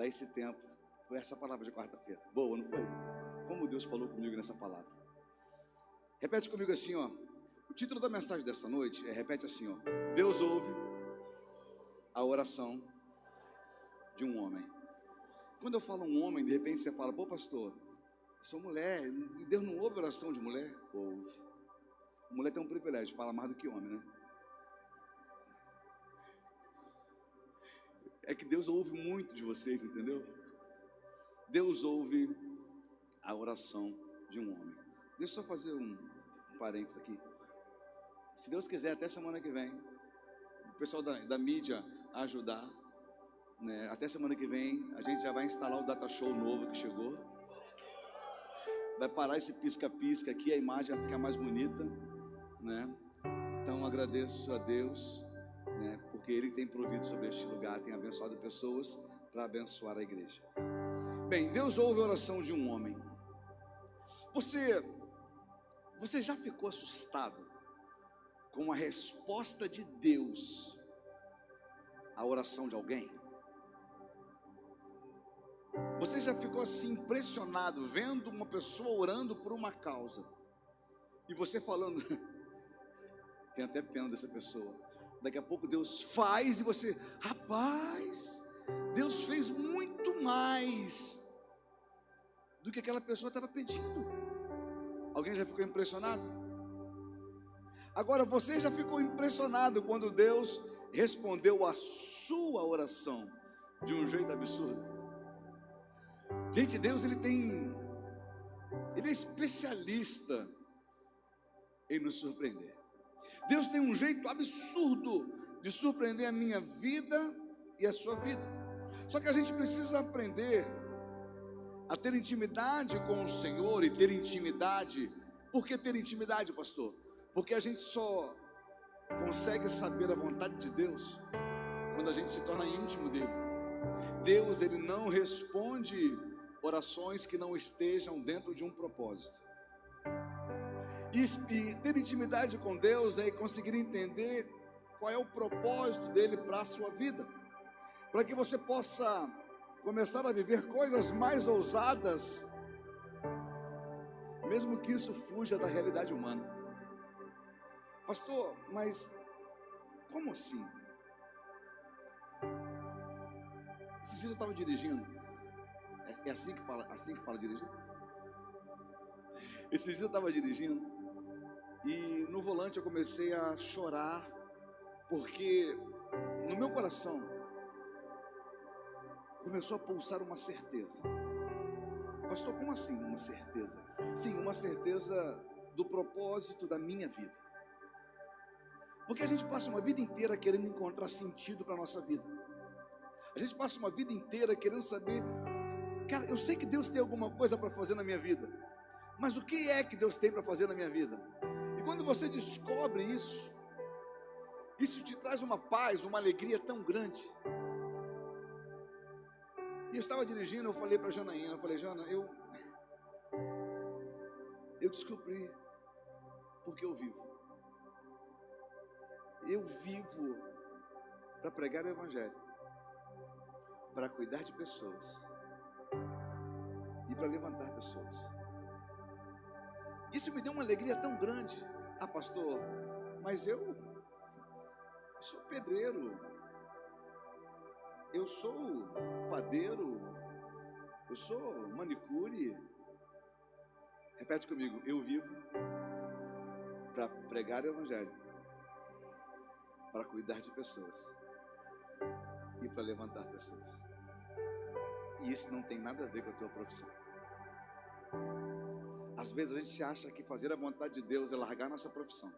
dar esse tempo. Foi essa palavra de quarta-feira. Boa, não foi? Como Deus falou comigo nessa palavra. Repete comigo assim, ó. O título da mensagem dessa noite repete assim, ó. Deus ouve a oração de um homem. Quando eu falo um homem, de repente você fala, pô pastor, eu sou mulher, e Deus não ouve a oração de mulher? Ouve. Mulher tem um privilégio, fala mais do que homem, né? É que Deus ouve muito de vocês, entendeu? Deus ouve a oração de um homem. Deixa eu só fazer um parênteses aqui. Se Deus quiser, até semana que vem, o pessoal da mídia ajudar, né? Até semana que vem, a gente já vai instalar o data show novo que chegou. Vai parar esse pisca-pisca aqui, a imagem vai ficar mais bonita, né? Então agradeço a Deus, né? Porque Ele tem provido sobre este lugar, tem abençoado pessoas para abençoar a igreja. Bem, Deus ouve a oração de um homem. Você já ficou assustado com a resposta de Deus à oração de alguém? Você já ficou assim impressionado vendo uma pessoa orando por uma causa e você falando, tem até pena dessa pessoa, daqui a pouco Deus faz e você, rapaz, Deus fez muito mais do que aquela pessoa estava pedindo. Alguém já ficou impressionado? Agora você já ficou impressionado quando Deus respondeu a sua oração de um jeito absurdo? Gente, Deus ele é especialista em nos surpreender. Deus tem um jeito absurdo de surpreender a minha vida e a sua vida. Só que a gente precisa aprender a ter intimidade com o Senhor e ter intimidade. Por que ter intimidade, pastor? Porque a gente só consegue saber a vontade de Deus quando a gente se torna íntimo dele. Deus ele não responde orações que não estejam dentro de um propósito. E ter intimidade com Deus é conseguir entender qual é o propósito dele para a sua vida, para que você possa começar a viver coisas mais ousadas, mesmo que isso fuja da realidade humana. Pastor, mas como assim? Esses dias eu estava dirigindo. É assim que fala dirigir? Esses dias eu estava dirigindo e no volante eu comecei a chorar, porque no meu coração começou a pulsar uma certeza. Pastor, como assim uma certeza? Sim, uma certeza do propósito da minha vida. Porque a gente passa uma vida inteira querendo encontrar sentido para a nossa vida. A gente passa uma vida inteira querendo saber, cara, eu sei que Deus tem alguma coisa para fazer na minha vida, mas o que é que Deus tem para fazer na minha vida? E quando você descobre isso te traz uma paz, uma alegria tão grande. E eu estava dirigindo, eu falei para a Janaína, eu falei, Jana, eu descobri porque eu vivo. Eu vivo para pregar o Evangelho, para cuidar de pessoas e para levantar pessoas. Isso me deu uma alegria tão grande. Ah, pastor, mas eu sou pedreiro, eu sou padeiro, eu sou manicure. Repete comigo, eu vivo para pregar o Evangelho, para cuidar de pessoas e para levantar pessoas. E isso não tem nada a ver com a tua profissão. Às vezes a gente acha que fazer a vontade de Deus é largar nossa profissão.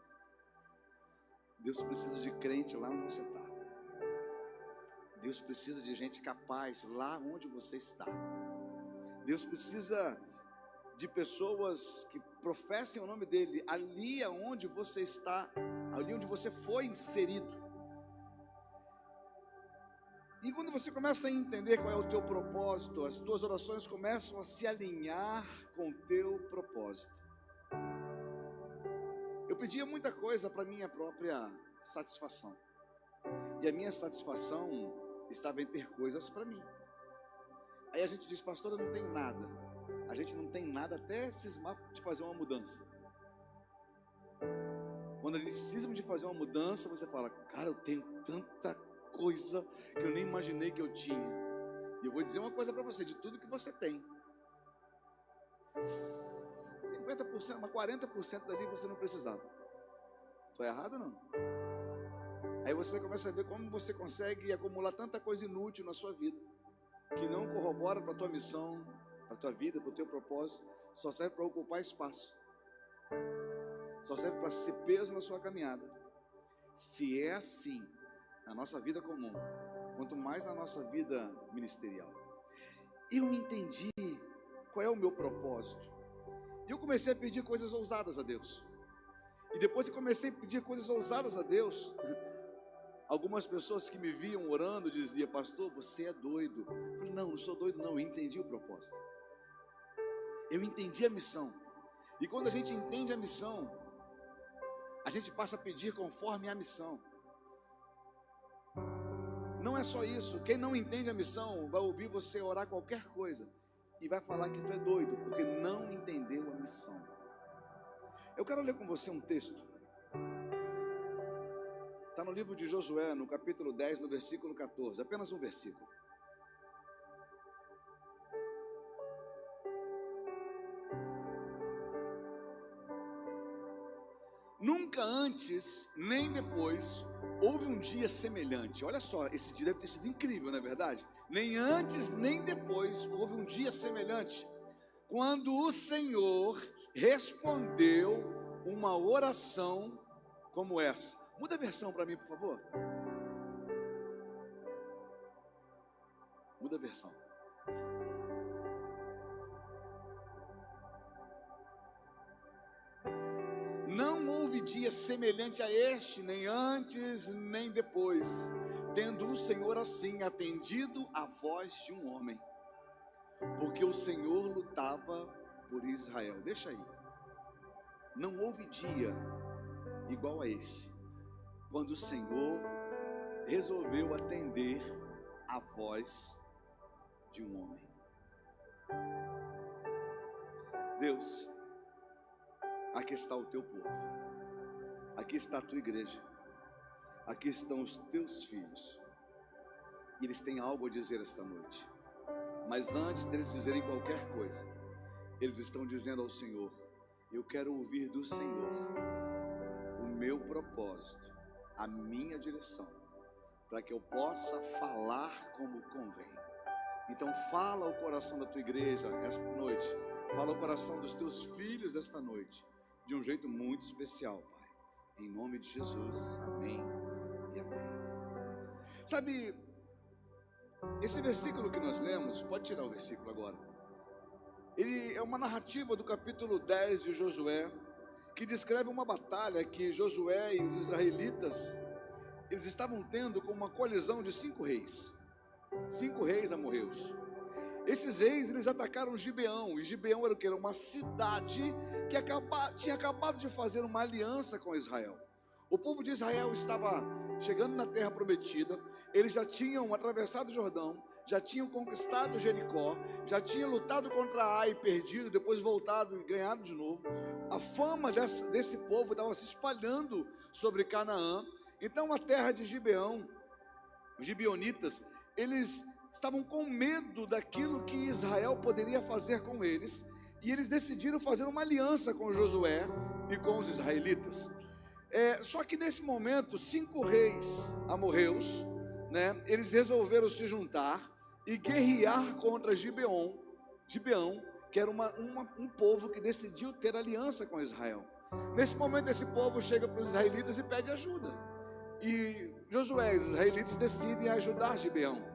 Deus precisa de crente lá onde você está. Deus precisa de gente capaz lá onde você está. Deus precisa de pessoas que professem o nome dele ali onde você está, ali onde você foi inserido. E quando você começa a entender qual é o teu propósito, as tuas orações começam a se alinhar com o teu propósito. Eu pedia muita coisa para minha própria satisfação. E a minha satisfação estava em ter coisas para mim. Aí a gente diz, pastor, eu não tenho nada. A gente não tem nada até cismar de fazer uma mudança. Quando a gente cisma de fazer uma mudança, você fala, cara, eu tenho tanta coisa que eu nem imaginei que eu tinha. E eu vou dizer uma coisa para você, de tudo que você tem, 50%, mas 40% dali você não precisava. Estou errado ou não? Aí você começa a ver como você consegue acumular tanta coisa inútil na sua vida, que não corrobora para a tua missão, para a tua vida, para o teu propósito, só serve para ocupar espaço, só serve para ser peso na sua caminhada. Se é assim na nossa vida comum, quanto mais na nossa vida ministerial. Eu entendi qual é o meu propósito, e eu comecei a pedir coisas ousadas a Deus. E depois que comecei a pedir coisas ousadas a Deus, algumas pessoas que me viam orando diziam, pastor, você é doido. Eu falei, não sou doido não, eu entendi o propósito, eu entendi a missão. E quando a gente entende a missão, a gente passa a pedir conforme a missão. Não é só isso, quem não entende a missão vai ouvir você orar qualquer coisa e vai falar que tu é doido, porque não entendeu a missão. Eu quero ler com você um texto, está no livro de Josué, no capítulo 10, no versículo 14, apenas um versículo. Nunca antes, nem depois, houve um dia semelhante. Olha só, esse dia deve ter sido incrível, não é verdade? Nem antes, nem depois, houve um dia semelhante, quando o Senhor respondeu uma oração como essa. Muda a versão para mim, por favor. Muda a versão. Não houve dia semelhante a este, nem antes, nem depois, tendo o Senhor assim atendido a voz de um homem, porque o Senhor lutava por Israel. Deixa aí. Não houve dia igual a este, quando o Senhor resolveu atender a voz de um homem. Deus, aqui está o teu povo, aqui está a tua igreja, aqui estão os teus filhos, e eles têm algo a dizer esta noite. Mas antes deles dizerem qualquer coisa, eles estão dizendo ao Senhor, eu quero ouvir do Senhor o meu propósito, a minha direção, para que eu possa falar como convém. Então fala ao coração da tua igreja esta noite, fala ao coração dos teus filhos esta noite, de um jeito muito especial, Pai, em nome de Jesus, amém e amém. Sabe, esse versículo que nós lemos, pode tirar o versículo agora, ele é uma narrativa do capítulo 10 de Josué, que descreve uma batalha que Josué e os israelitas, eles estavam tendo com uma colisão de 5 reis amorreus. Esses reis, eles atacaram Gibeão, e Gibeão era o que? Era uma cidade que tinha acabado de fazer uma aliança com Israel. O povo de Israel estava chegando na terra prometida, eles já tinham atravessado o Jordão, já tinham conquistado Jericó, já tinham lutado contra Ai e perdido, depois voltado e ganhado de novo. A fama desse povo estava se espalhando sobre Canaã. Então a terra de Gibeão, os gibeonitas, eles estavam com medo daquilo que Israel poderia fazer com eles, e eles decidiram fazer uma aliança com Josué e com os israelitas. Só que nesse momento, 5 reis amorreus, eles resolveram se juntar e guerrear contra Gibeão, que era um povo que decidiu ter aliança com Israel. Nesse momento, esse povo chega para os israelitas e pede ajuda, e Josué e os israelitas decidem ajudar Gibeão.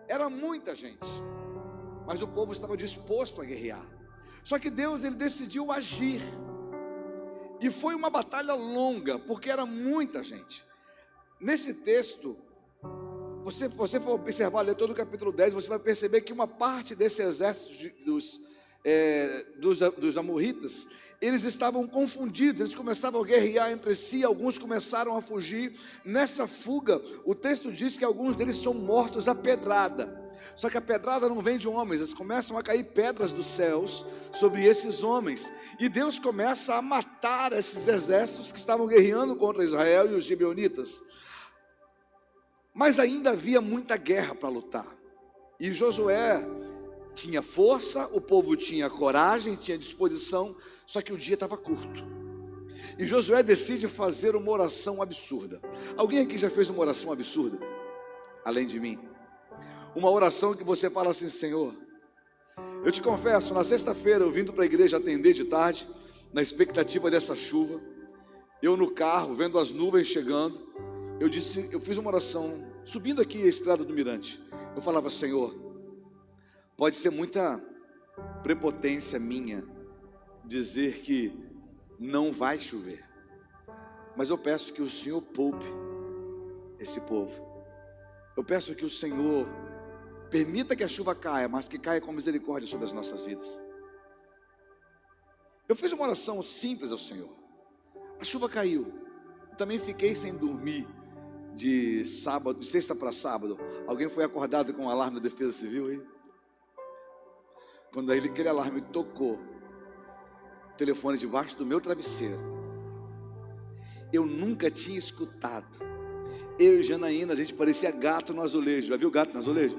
Era muita gente, mas o povo estava disposto a guerrear. Só que Deus, ele decidiu agir, e foi uma batalha longa, porque era muita gente. Nesse texto, você for observar, ler todo o capítulo 10, você vai perceber que uma parte desse exército dos amorritas, eles estavam confundidos, eles começavam a guerrear entre si, alguns começaram a fugir. Nessa fuga, o texto diz que alguns deles são mortos à pedrada. Só que a pedrada não vem de homens, começam a cair pedras dos céus sobre esses homens. E Deus começa a matar esses exércitos que estavam guerreando contra Israel e os gibeonitas. Mas ainda havia muita guerra para lutar. E Josué tinha força, o povo tinha coragem, tinha disposição, só que o dia estava curto. E Josué decide fazer uma oração absurda. Alguém aqui já fez uma oração absurda? Além de mim? Uma oração que você fala assim: Senhor, eu te confesso, na sexta-feira eu vindo para a igreja atender de tarde, na expectativa dessa chuva, eu no carro, vendo as nuvens chegando, eu fiz uma oração, subindo aqui a estrada do Mirante. Eu falava: Senhor, pode ser muita prepotência minha dizer que não vai chover, mas eu peço que o Senhor poupe esse povo. Eu peço que o Senhor permita que a chuva caia, mas que caia com misericórdia sobre as nossas vidas. Eu fiz uma oração simples ao Senhor. A chuva caiu. Eu também fiquei sem dormir de sexta para sábado. Alguém foi acordado com um alarme da Defesa Civil aí? Quando aquele alarme tocou, o telefone debaixo do meu travesseiro, eu nunca tinha escutado. Eu e Janaína, a gente parecia gato no azulejo. Já viu gato no azulejo?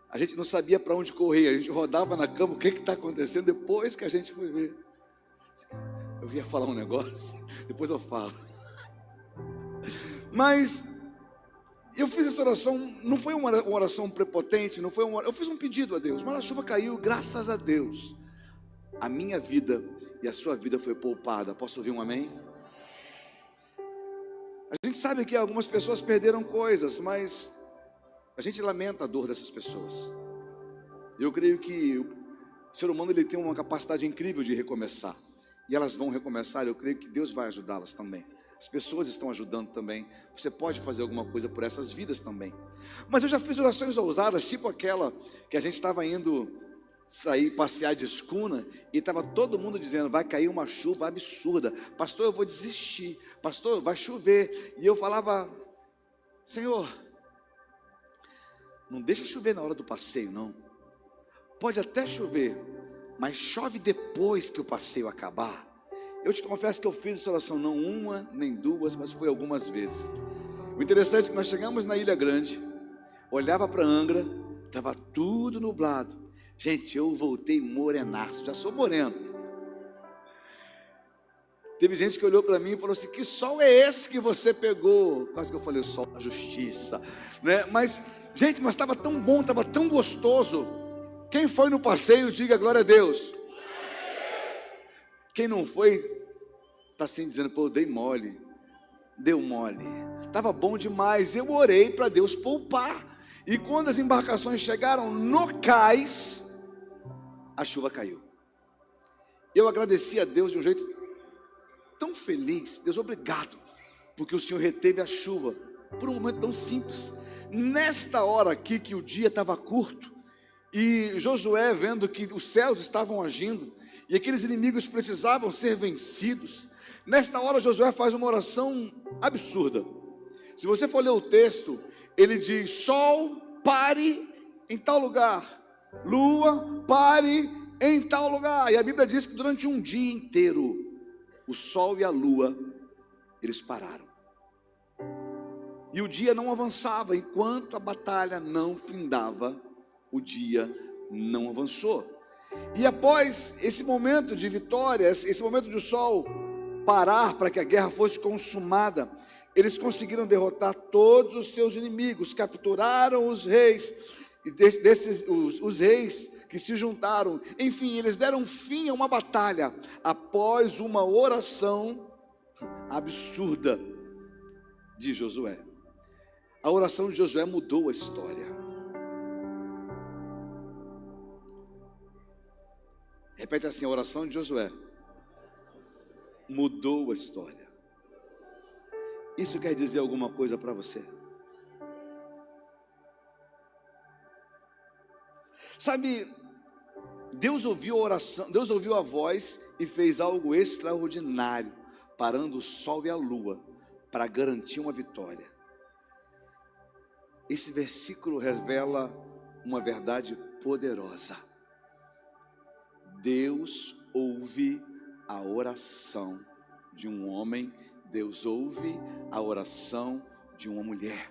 A gente não sabia para onde correr, a gente rodava na cama. O que está acontecendo? Depois que a gente foi ver. Eu ia falar um negócio, depois eu falo. Mas eu fiz essa oração, não foi uma oração prepotente, não foi eu fiz um pedido a Deus, mas a chuva caiu, graças a Deus. A minha vida e a sua vida foi poupada. Posso ouvir um amém? A gente sabe que algumas pessoas perderam coisas, mas a gente lamenta a dor dessas pessoas. Eu creio que o ser humano ele tem uma capacidade incrível de recomeçar. E elas vão recomeçar, eu creio que Deus vai ajudá-las também. As pessoas estão ajudando também. Você pode fazer alguma coisa por essas vidas também. Mas eu já fiz orações ousadas, tipo aquela que a gente estava indo sair, passear de escuna, e estava todo mundo dizendo: vai cair uma chuva absurda. Pastor, eu vou desistir. Pastor, vai chover. E eu falava: Senhor, não deixa chover na hora do passeio, não. Pode até chover, mas chove depois que o passeio acabar. Eu te confesso que eu fiz essa oração, não uma, nem duas, mas foi algumas vezes. O interessante é que nós chegamos na Ilha Grande, olhava para Angra, estava tudo nublado. Gente, eu voltei morenaço, já sou moreno. Teve gente que olhou para mim e falou assim: que sol é esse que você pegou? Quase que eu falei: o sol da justiça, né? Mas, gente, mas estava tão bom, estava tão gostoso. Quem foi no passeio, diga glória a Deus. Quem não foi, está assim dizendo: pô, dei mole, deu mole. Estava bom demais. Eu orei para Deus poupar. E quando as embarcações chegaram no cais, a chuva caiu. Eu agradeci a Deus de um jeito tão feliz. Deus, obrigado, porque o Senhor reteve a chuva por um momento tão simples. Nesta hora aqui que o dia estava curto, e Josué vendo que os céus estavam agindo, e aqueles inimigos precisavam ser vencidos, nesta hora Josué faz uma oração absurda. Se você for ler o texto, ele diz: sol, pare em tal lugar, lua, pare em tal lugar. E a Bíblia diz que durante um dia inteiro, o sol e a lua, eles pararam. E o dia não avançava, enquanto a batalha não findava, o dia não avançou. E após esse momento de vitória, esse momento de o sol parar para que a guerra fosse consumada, eles conseguiram derrotar todos os seus inimigos, capturaram os reis, e os reis que se juntaram. Enfim, eles deram fim a uma batalha, após uma oração absurda de Josué. A oração de Josué mudou a história. Repete assim: a oração de Josué mudou a história. Isso quer dizer alguma coisa para você? Sabe, Deus ouviu a oração, Deus ouviu a voz e fez algo extraordinário, parando o sol e a lua para garantir uma vitória. Esse versículo revela uma verdade poderosa. Deus ouve a oração de um homem, Deus ouve a oração de uma mulher.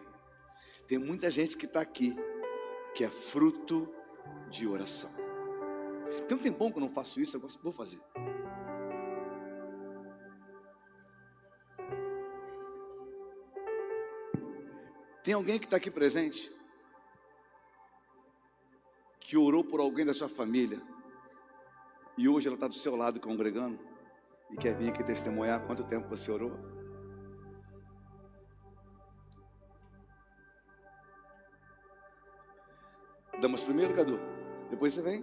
Tem muita gente que está aqui, que é fruto de oração. Tem um tempão que eu não faço isso, agora vou fazer. Tem alguém que está aqui presente, que orou por alguém da sua família, e hoje ela está do seu lado congregando, e quer vir aqui testemunhar quanto tempo você orou? Damos primeiro, Cadu, depois você vem.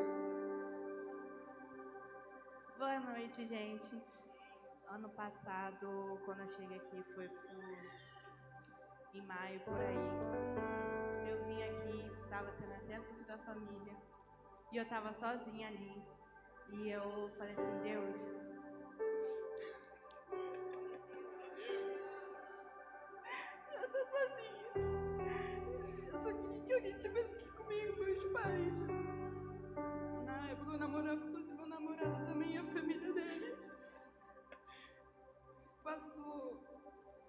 Boa noite, gente. Ano passado, quando eu cheguei aqui, foi em maio, por aí. Eu vim aqui, estava tendo até culto da família, e eu estava sozinha ali. E eu falei assim, Deus, eu tô sozinha. Eu só queria que alguém estivesse aqui comigo, meus pais. Na época eu namorava, fosse meu namorado também e a família dele. Passou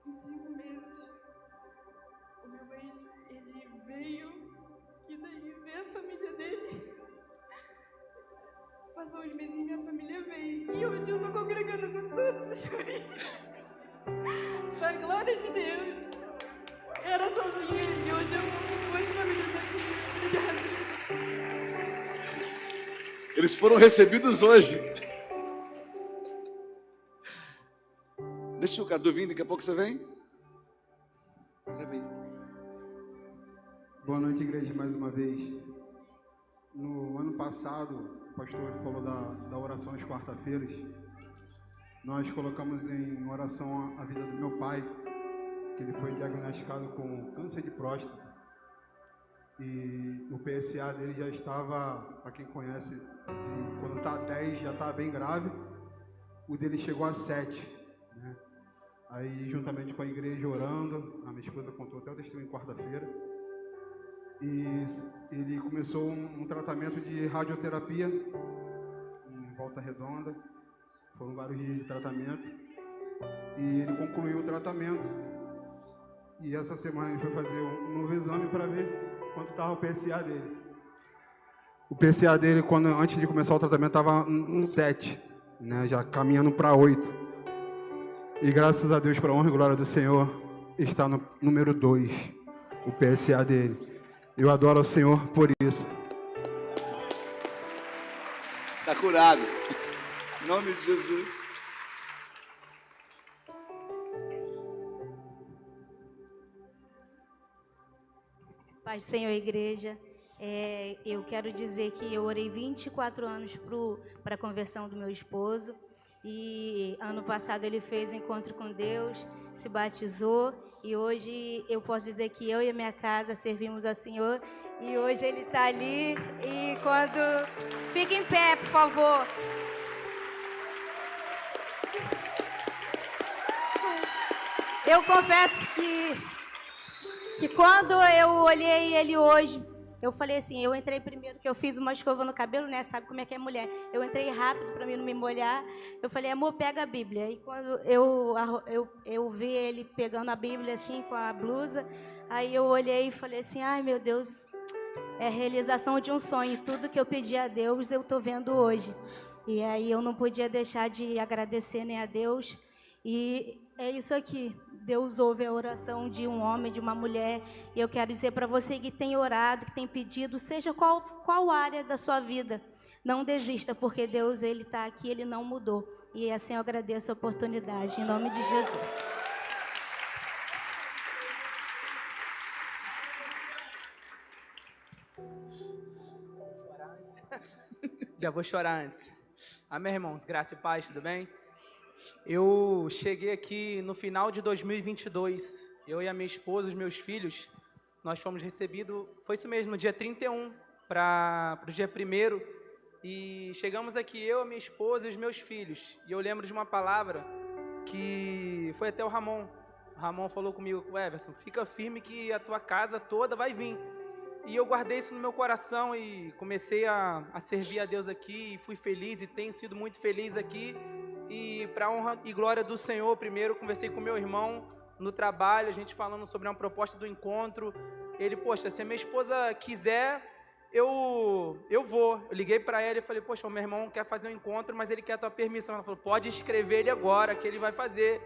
uns 5 meses. O meu ex, ele veio, e daí veio a família dele. Passou uns meses e minha família veio. E hoje eu tô congregando com todos os filhos. Pra glória de Deus. Eu era sozinha e hoje eu amo as famílias aqui. Obrigada. Eles foram recebidos hoje. Deixa o Cadu vir, daqui a pouco você vem. Vem. Boa noite, igreja, mais uma vez. No ano passado, o pastor falou da oração às quarta-feiras. Nós colocamos em oração a vida do meu pai, que ele foi diagnosticado com câncer de próstata. E o PSA dele já estava, para quem conhece, quando está 10 já está bem grave. O dele chegou a 7, né? Aí, juntamente com a igreja orando, a minha esposa contou até o testemunho quarta-feira. E ele começou um tratamento de radioterapia em Volta Redonda. Foram vários dias de tratamento. E ele concluiu o tratamento. E essa semana ele foi fazer um novo exame para ver quanto estava o PSA dele. O PSA dele, antes de começar o tratamento, estava um 7, né, já caminhando para 8. E graças a Deus, para a honra e glória do Senhor, está no número 2, o PSA dele. Eu adoro o Senhor por isso. Está curado. Em nome de Jesus. Paz do Senhor, igreja. Eu quero dizer que eu orei 24 anos para a conversão do meu esposo. E ano passado ele fez um encontro com Deus, se batizou. E hoje eu posso dizer que eu e a minha casa servimos ao Senhor. E hoje ele está ali. E quando... Fique em pé, por favor. Eu confesso que quando eu olhei ele hoje, eu falei assim, eu entrei primeiro, que eu fiz uma escova no cabelo, né? Sabe como é que é mulher? Eu entrei rápido para mim não me molhar. Eu falei, amor, pega a Bíblia. E quando eu vi ele pegando a Bíblia assim, com a blusa, aí eu olhei e falei assim, ai meu Deus, é a realização de um sonho. Tudo que eu pedi a Deus, eu estou vendo hoje. E aí eu não podia deixar de agradecer, né, a Deus. E é isso aqui. Deus ouve a oração de um homem, de uma mulher. E eu quero dizer para você que tem orado, que tem pedido, seja qual área da sua vida, não desista, porque Deus, Ele está aqui, Ele não mudou. E assim eu agradeço a oportunidade, em nome de Jesus. Já vou chorar antes. Amém, irmãos? Graça e paz, tudo bem? Eu cheguei aqui no final de 2022. Eu e a minha esposa, os meus filhos, nós fomos recebidos, foi isso mesmo, no dia 31 para o dia 1º. E chegamos aqui, eu, a minha esposa e os meus filhos. E eu lembro de uma palavra que foi até o Ramon. O Ramon falou comigo, Everson, fica firme que a tua casa toda vai vir. E eu guardei isso no meu coração e comecei a servir a Deus aqui, e fui feliz e tenho sido muito feliz aqui. E para honra e glória do Senhor, primeiro conversei com meu irmão no trabalho, a gente falando sobre uma proposta do encontro. Ele, poxa, se a minha esposa quiser, eu vou. Eu liguei para ela e falei, poxa, o meu irmão quer fazer um encontro, mas ele quer a tua permissão. Ela falou, pode inscrever ele agora, que ele vai fazer.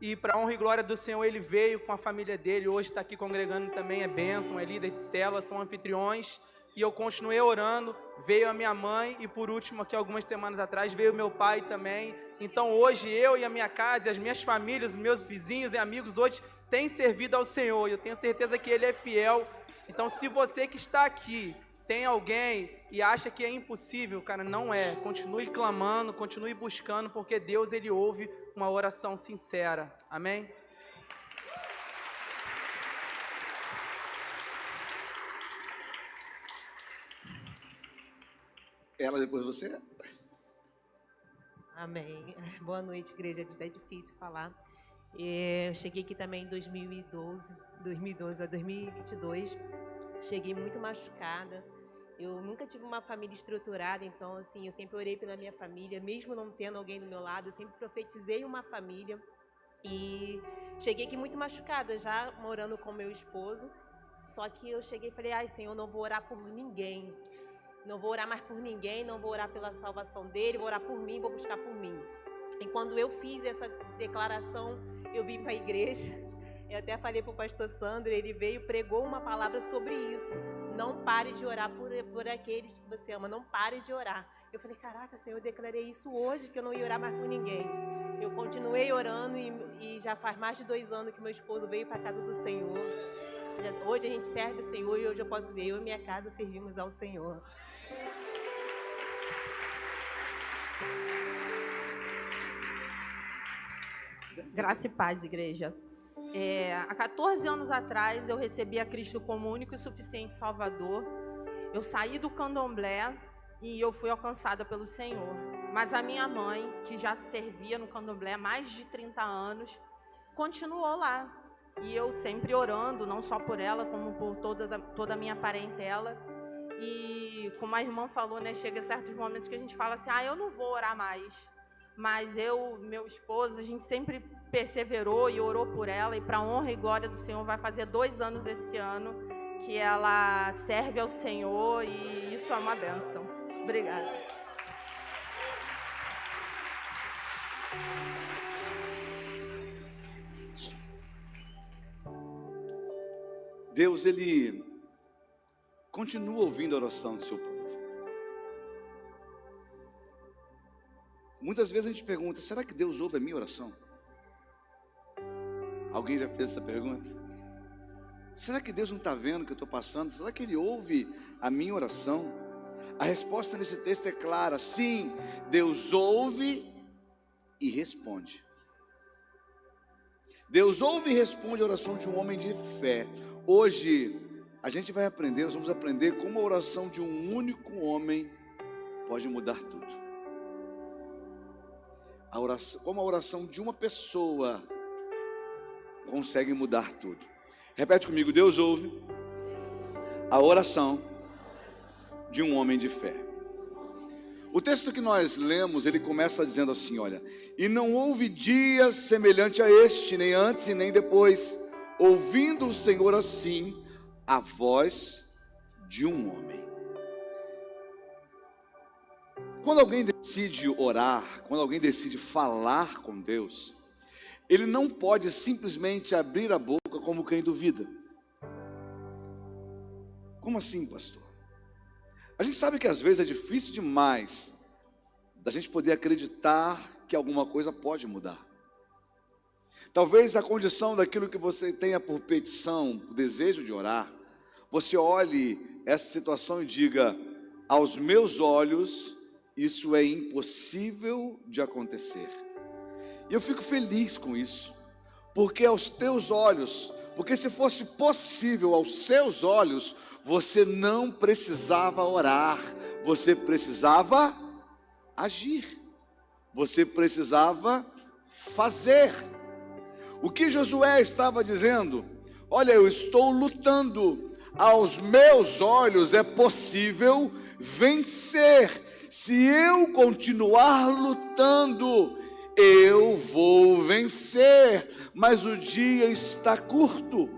E para honra e glória do Senhor, ele veio com a família dele, hoje está aqui congregando também, é bênção, é líder de célula, são anfitriões. E eu continuei orando, veio a minha mãe e por último, aqui algumas semanas atrás, veio meu pai também. Então hoje eu e a minha casa, e as minhas famílias, os meus vizinhos e amigos hoje têm servido ao Senhor. E eu tenho certeza que Ele é fiel. Então se você que está aqui tem alguém e acha que é impossível, cara, não é. Continue clamando, continue buscando, porque Deus, Ele ouve uma oração sincera. Amém? Ela, depois você. Amém. Boa noite, igreja. É até difícil falar. Eu cheguei aqui também em 2012 a 2022. Cheguei muito machucada. Eu nunca tive uma família estruturada, então, assim, eu sempre orei pela minha família, mesmo não tendo alguém do meu lado, eu sempre profetizei uma família. E cheguei aqui muito machucada, já morando com meu esposo. Só que eu cheguei e falei, ai, Senhor, não vou orar por ninguém. Não vou orar mais por ninguém, não vou orar pela salvação dele, vou orar por mim, vou buscar por mim. E quando eu fiz essa declaração, eu vim para a igreja. Eu até falei para o pastor Sandro, ele veio e pregou uma palavra sobre isso. Não pare de orar por aqueles que você ama, não pare de orar. Eu falei, caraca, Senhor, eu declarei isso hoje, que eu não ia orar mais por ninguém. Eu continuei orando e já faz mais de 2 anos que meu esposo veio para a casa do Senhor. Hoje a gente serve o Senhor e hoje eu posso dizer, eu e minha casa servimos ao Senhor. Graça e paz, igreja. Há 14 anos atrás, eu recebi a Cristo como único e suficiente Salvador. Eu saí do candomblé e eu fui alcançada pelo Senhor. Mas a minha mãe, que já servia no candomblé há mais de 30 anos, continuou lá. E eu sempre orando, não só por ela, como por toda a minha parentela. E como a irmã falou, né, chega certos momentos que a gente fala assim, eu não vou orar mais. Mas meu esposo, a gente sempre perseverou e orou por ela. E para a honra e glória do Senhor, vai fazer 2 anos esse ano que ela serve ao Senhor. E isso é uma bênção. Obrigada. Deus, Ele continua ouvindo a oração do seu povo. Muitas vezes a gente pergunta, será que Deus ouve a minha oração? Alguém já fez essa pergunta? Será que Deus não está vendo o que eu estou passando? Será que Ele ouve a minha oração? A resposta nesse texto é clara, sim, Deus ouve e responde. Deus ouve e responde a oração de um homem de fé. Hoje, a gente vai aprender, nós vamos aprender como a oração de um único homem pode mudar tudo. Como a oração de uma pessoa consegue mudar tudo. Repete comigo, Deus ouve a oração de um homem de fé. O texto que nós lemos, ele começa dizendo assim, olha, e não houve dia semelhante a este, nem antes e nem depois, ouvindo o Senhor assim, a voz de um homem. Quando alguém decide orar, quando alguém decide falar com Deus, ele não pode simplesmente abrir a boca como quem duvida. Como assim, pastor? A gente sabe que às vezes é difícil demais da gente poder acreditar que alguma coisa pode mudar. Talvez a condição daquilo que você tenha por petição, o desejo de orar, você olhe essa situação e diga, aos meus olhos, isso é impossível de acontecer. E eu fico feliz com isso, porque aos teus olhos, porque se fosse possível aos seus olhos, você não precisava orar, você precisava agir, você precisava fazer. O que Josué estava dizendo? Olha, eu estou lutando, aos meus olhos é possível vencer. Se eu continuar lutando, eu vou vencer. Mas o dia está curto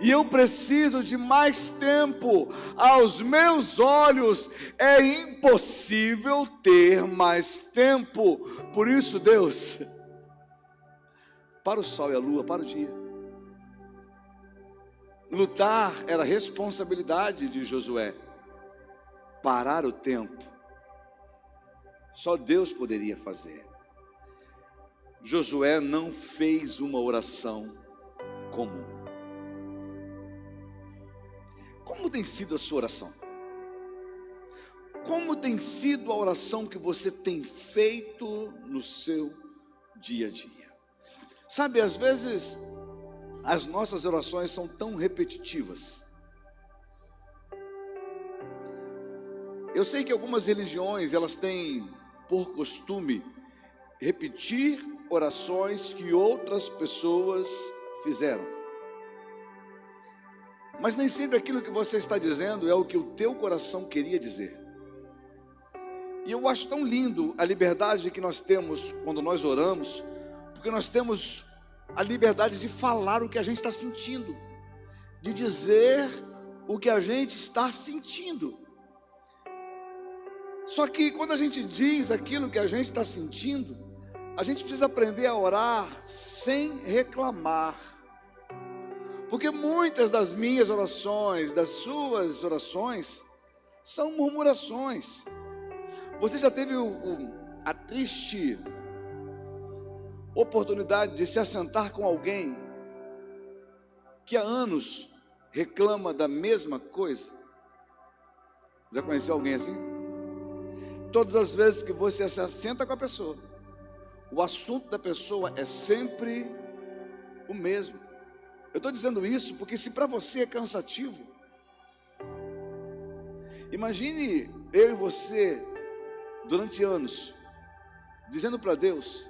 e eu preciso de mais tempo. Aos meus olhos é impossível ter mais tempo. Por isso, Deus, para o sol e a lua, para o dia. Lutar era responsabilidade de Josué. Parar o tempo, só Deus poderia fazer. Josué não fez uma oração comum. Como tem sido a sua oração? Como tem sido a oração que você tem feito no seu dia a dia? Sabe, às vezes as nossas orações são tão repetitivas. Eu sei que algumas religiões, elas têm por costume repetir orações que outras pessoas fizeram. Mas nem sempre aquilo que você está dizendo é o que o teu coração queria dizer. E eu acho tão lindo a liberdade que nós temos quando nós oramos, porque nós temos a liberdade de falar o que a gente está sentindo, de dizer o que a gente está sentindo. Só que quando a gente diz aquilo que a gente está sentindo, a gente precisa aprender a orar sem reclamar. Porque muitas das minhas orações, das suas orações, são murmurações. Você já teve a triste oportunidade de se assentar com alguém que há anos reclama da mesma coisa? Já conheceu alguém assim? Todas as vezes que você se assenta com a pessoa, o assunto da pessoa é sempre o mesmo. Eu estou dizendo isso porque se para você é cansativo, imagine eu e você, durante anos, dizendo para Deus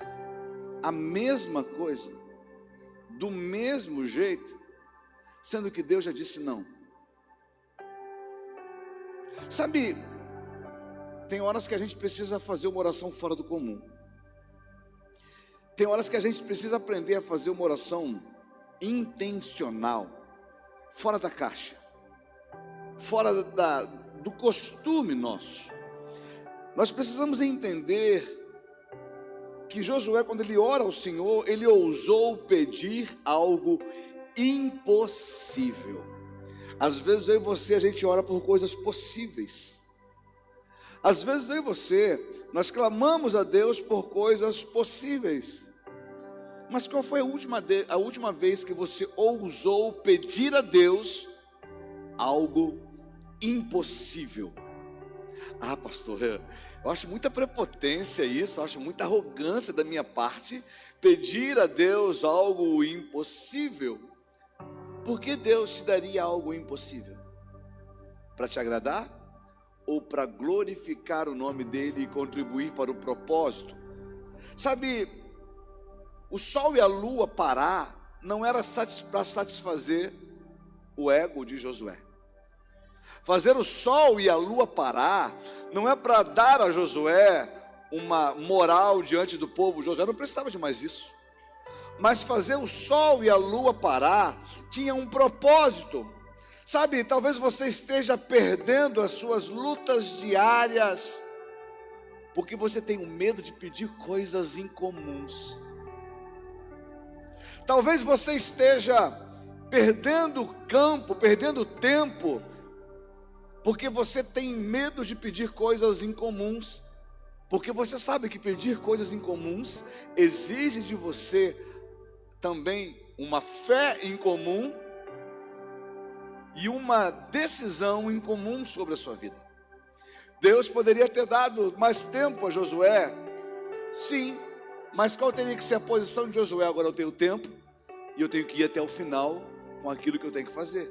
a mesma coisa, do mesmo jeito, sendo que Deus já disse não. Sabe, tem horas que a gente precisa fazer uma oração fora do comum. Tem horas que a gente precisa aprender a fazer uma oração intencional, fora da caixa, fora do costume nosso. Nós precisamos entender que Josué, quando ele ora ao Senhor, ele ousou pedir algo impossível. Às vezes eu e você, a gente ora por coisas possíveis. Às vezes eu e você, nós clamamos a Deus por coisas possíveis. Mas qual foi a última vez que você ousou pedir a Deus algo impossível? Ah, pastor, eu acho muita prepotência isso, eu acho muita arrogância da minha parte pedir a Deus algo impossível. Por que Deus te daria algo impossível? Para te agradar? Ou para glorificar o nome dele e contribuir para o propósito? Sabe, o sol e a lua parar não era para satisfazer o ego de Josué. Fazer o sol e a lua parar não é para dar a Josué uma moral diante do povo. Josué não precisava de mais isso. Mas fazer o sol e a lua parar tinha um propósito. Sabe, talvez você esteja perdendo as suas lutas diárias porque você tem um medo de pedir coisas incomuns. Talvez você esteja perdendo campo, perdendo tempo, porque você tem medo de pedir coisas incomuns, porque você sabe que pedir coisas incomuns exige de você também uma fé incomum e uma decisão incomum sobre a sua vida. Deus poderia ter dado mais tempo a Josué, sim, mas qual teria que ser a posição de Josué? Agora eu tenho tempo e eu tenho que ir até o final com aquilo que eu tenho que fazer.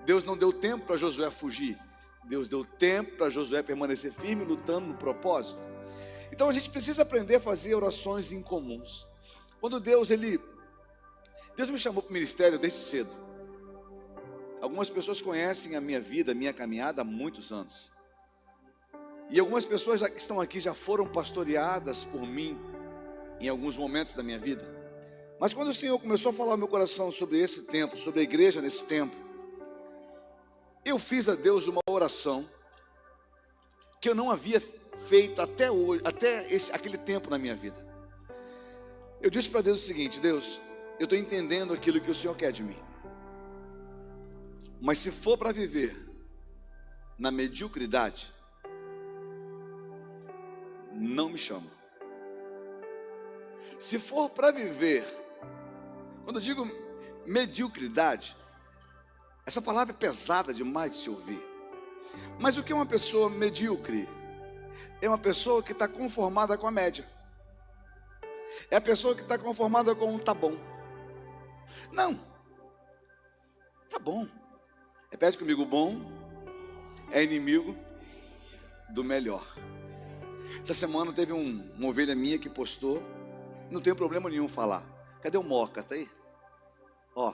Deus não deu tempo para Josué fugir, Deus deu tempo para Josué permanecer firme, lutando no propósito. Então a gente precisa aprender a fazer orações incomuns. Quando Deus me chamou para o ministério desde cedo. Algumas pessoas conhecem a minha vida, a minha caminhada há muitos anos. E algumas pessoas que estão aqui já foram pastoreadas por mim em alguns momentos da minha vida. Mas quando o Senhor começou a falar no meu coração sobre esse tempo, sobre a igreja nesse tempo, eu fiz a Deus uma oração que eu não havia feito até hoje, aquele tempo na minha vida. Eu disse para Deus o seguinte: Deus, eu estou entendendo aquilo que o Senhor quer de mim, mas se for para viver na mediocridade, não me chama. Se for para viver, quando eu digo mediocridade, essa palavra é pesada demais de se ouvir. Mas o que é uma pessoa medíocre? É uma pessoa que está conformada com a média. É a pessoa que está conformada com um tá bom. Não, tá bom. Repete comigo: bom é inimigo do melhor. Essa semana teve uma ovelha minha que postou. Não tem problema nenhum falar. Cadê o Moca? Tá aí? Ó,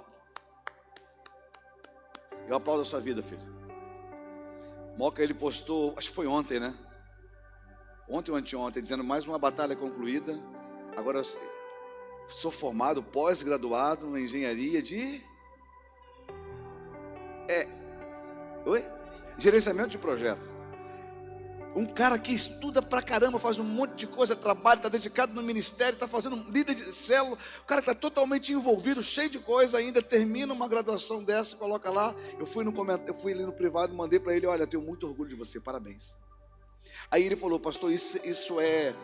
eu aplaudo a sua vida, filho. Moca, ele postou, acho que foi ontem, né? Ontem ou anteontem, dizendo: mais uma batalha concluída. Agora sou formado, pós-graduado em engenharia de gerenciamento de projetos. Um cara que estuda pra caramba, faz um monte de coisa, trabalha, está dedicado no ministério, está fazendo líder de célula. O cara está totalmente envolvido, cheio de coisa ainda, termina uma graduação dessa, coloca lá. Eu fui ali no privado, mandei para ele: olha, eu tenho muito orgulho de você, parabéns. Aí ele falou: pastor, isso é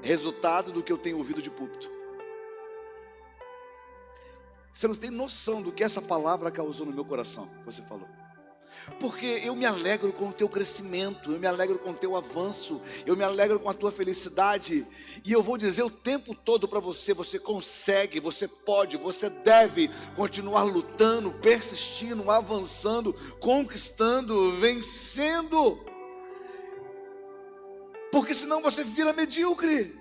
resultado do que eu tenho ouvido de púlpito. Você não tem noção do que essa palavra causou no meu coração, você falou. Porque eu me alegro com o teu crescimento, eu me alegro com o teu avanço, eu me alegro com a tua felicidade. E eu vou dizer o tempo todo para você: você consegue, você pode, você deve continuar lutando, persistindo, avançando, conquistando, vencendo. Porque senão você vira medíocre.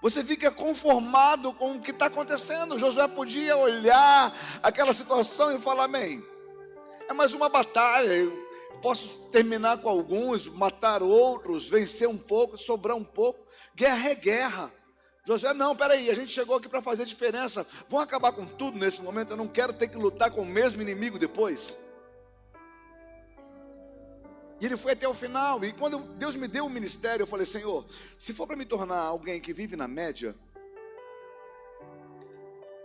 Você fica conformado com o que está acontecendo. Josué podia olhar aquela situação e falar: amém, é mais uma batalha, eu posso terminar com alguns, matar outros, vencer um pouco, sobrar um pouco. Guerra é guerra. Josué: não, peraí, a gente chegou aqui para fazer diferença. Vão acabar com tudo nesse momento. Eu não quero ter que lutar com o mesmo inimigo depois. E ele foi até o final. E quando Deus me deu o ministério, eu falei: Senhor, se for para me tornar alguém que vive na média,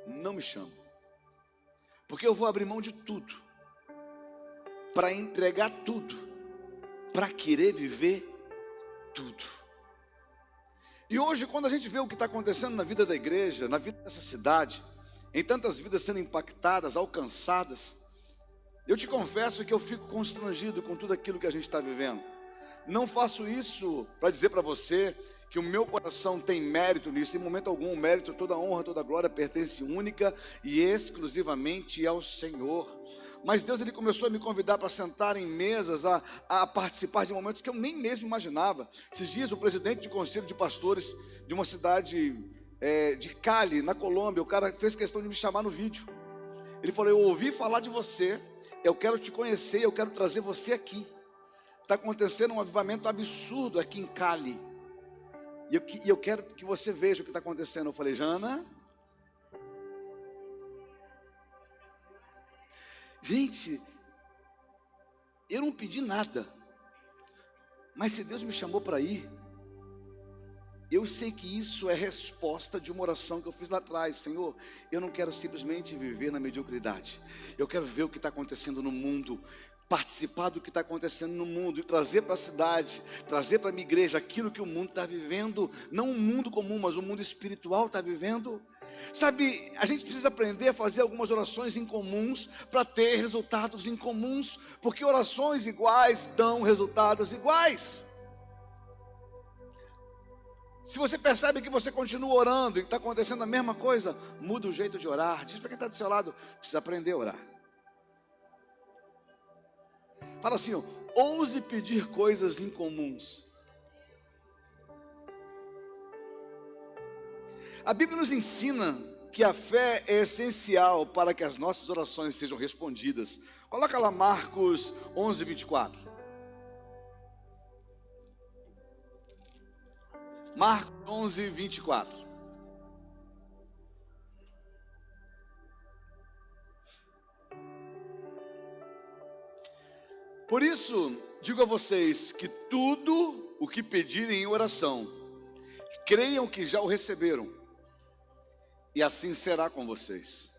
não me chama, porque eu vou abrir mão de tudo para entregar tudo, para querer viver tudo. E hoje, quando a gente vê o que está acontecendo na vida da igreja, na vida dessa cidade, em tantas vidas sendo impactadas, alcançadas, eu te confesso que eu fico constrangido com tudo aquilo que a gente está vivendo. Não faço isso para dizer para você que o meu coração tem mérito nisso, em momento algum. O mérito, toda a honra, toda a glória pertence única e exclusivamente ao Senhor. Mas Deus, Ele começou a me convidar para sentar em mesas, a participar de momentos que eu nem mesmo imaginava. Esses dias, o presidente de conselho de pastores de uma cidade de Cali, na Colômbia, o cara fez questão de me chamar no vídeo. Ele falou: eu ouvi falar de você, eu quero te conhecer, eu quero trazer você aqui. Está acontecendo um avivamento absurdo aqui em Cali, e eu quero que você veja o que está acontecendo. Eu falei: Jana, gente, eu não pedi nada, mas se Deus me chamou para ir, eu sei que isso é resposta de uma oração que eu fiz lá atrás. Senhor, eu não quero simplesmente viver na mediocridade, eu quero ver o que está acontecendo no mundo, participar do que está acontecendo no mundo e trazer para a cidade, trazer para a minha igreja aquilo que o mundo está vivendo. Não um mundo comum, mas o mundo espiritual está vivendo. Sabe, a gente precisa aprender a fazer algumas orações incomuns para ter resultados incomuns, porque orações iguais dão resultados iguais. Se você percebe que você continua orando e está acontecendo a mesma coisa, muda o jeito de orar. Diz para quem está do seu lado: precisa aprender a orar. Fala assim: ouse pedir coisas incomuns. A Bíblia nos ensina que a fé é essencial para que as nossas orações sejam respondidas. Coloca lá Marcos 11, 24. Marcos 11, 24. Por isso, digo a vocês que tudo o que pedirem em oração, creiam que já o receberam, e assim será com vocês.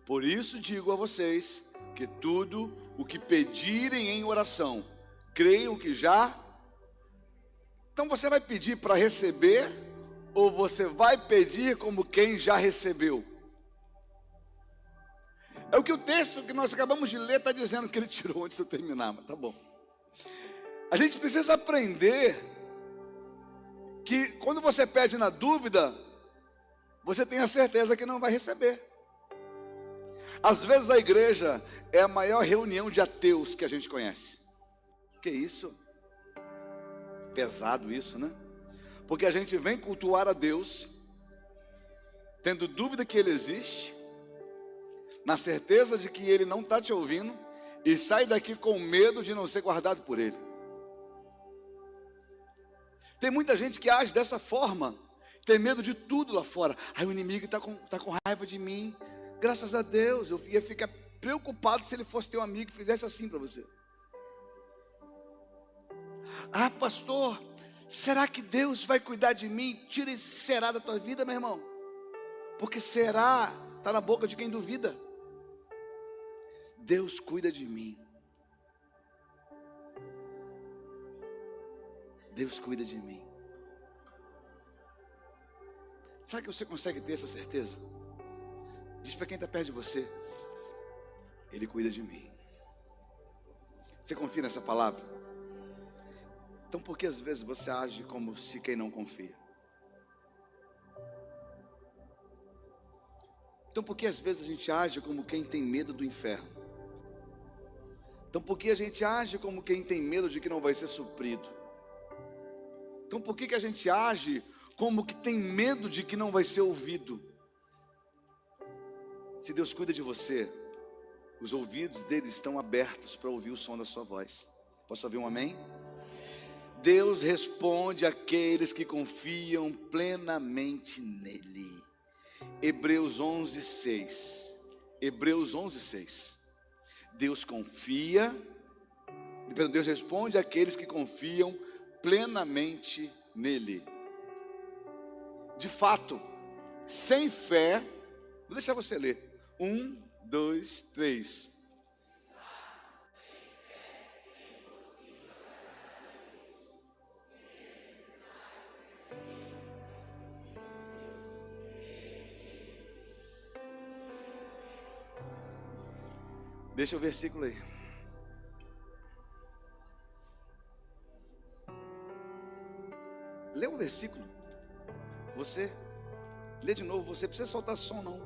Por isso digo a vocês que tudo o que pedirem em oração, creiam que já. Então você vai pedir para receber, ou você vai pedir como quem já recebeu? É o que o texto que nós acabamos de ler está dizendo, que ele tirou antes de eu terminar, mas tá bom. A gente precisa aprender que quando você pede na dúvida, você tem a certeza que não vai receber. Às vezes a igreja é a maior reunião de ateus que a gente conhece. Que isso? Pesado isso, né? Porque a gente vem cultuar a Deus, tendo dúvida que Ele existe, na certeza de que Ele não está te ouvindo, e sai daqui com medo de não ser guardado por Ele. Tem muita gente que age dessa forma, tem medo de tudo lá fora. Ai, o inimigo está com raiva de mim. Graças a Deus, eu ia ficar preocupado se ele fosse teu amigo e fizesse assim para você. Ah, pastor, será que Deus vai cuidar de mim? Tira esse será da tua vida, meu irmão. Porque será está na boca de quem duvida. Deus cuida de mim. Deus cuida de mim. Sabe que você consegue ter essa certeza? Diz para quem está perto de você: Ele cuida de mim. Você confia nessa palavra? Então por que às vezes você age como se quem não confia? Então por que às vezes a gente age como quem tem medo do inferno? Então por que a gente age como quem tem medo de que não vai ser suprido? Então por que a gente age como que tem medo de que não vai ser ouvido? Se Deus cuida de você, os ouvidos dele estão abertos para ouvir o som da sua voz. Posso ouvir um amém? Deus responde àqueles que confiam plenamente nele. Hebreus 11, 6. Hebreus 11, 6. Deus responde àqueles que confiam plenamente nele. De fato, sem fé, vou deixar você ler. 1, 2, 3. Deixa o versículo aí. Lê o versículo. Você lê de novo. Você precisa soltar som não,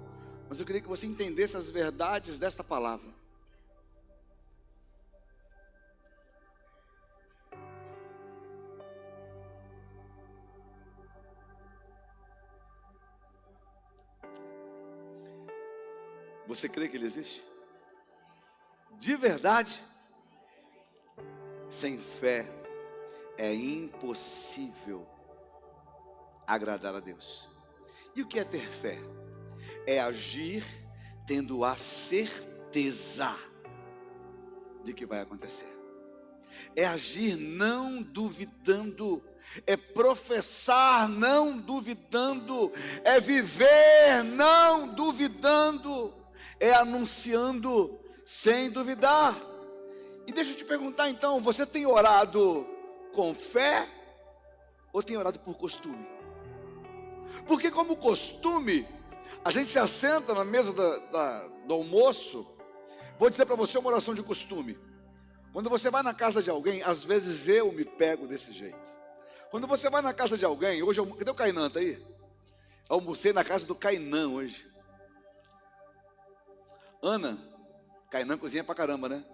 mas eu queria que você entendesse as verdades desta palavra. Você crê que ele existe? De verdade? Sem fé é impossível agradar a Deus. E o que é ter fé? É agir tendo a certeza de que vai acontecer. É agir não duvidando. É professar não duvidando. É viver não duvidando. É anunciando sem duvidar. E deixa eu te perguntar então, você tem orado com fé ou tem orado por costume? Porque como costume, a gente se assenta na mesa do almoço. Vou dizer para você uma oração de costume. Quando você vai na casa de alguém, às vezes eu me pego desse jeito. Quando você vai na casa de alguém, hoje, cadê o Kainan, tá aí? Eu almocei na casa do Kainan hoje. Ana, Kainan cozinha pra caramba, né?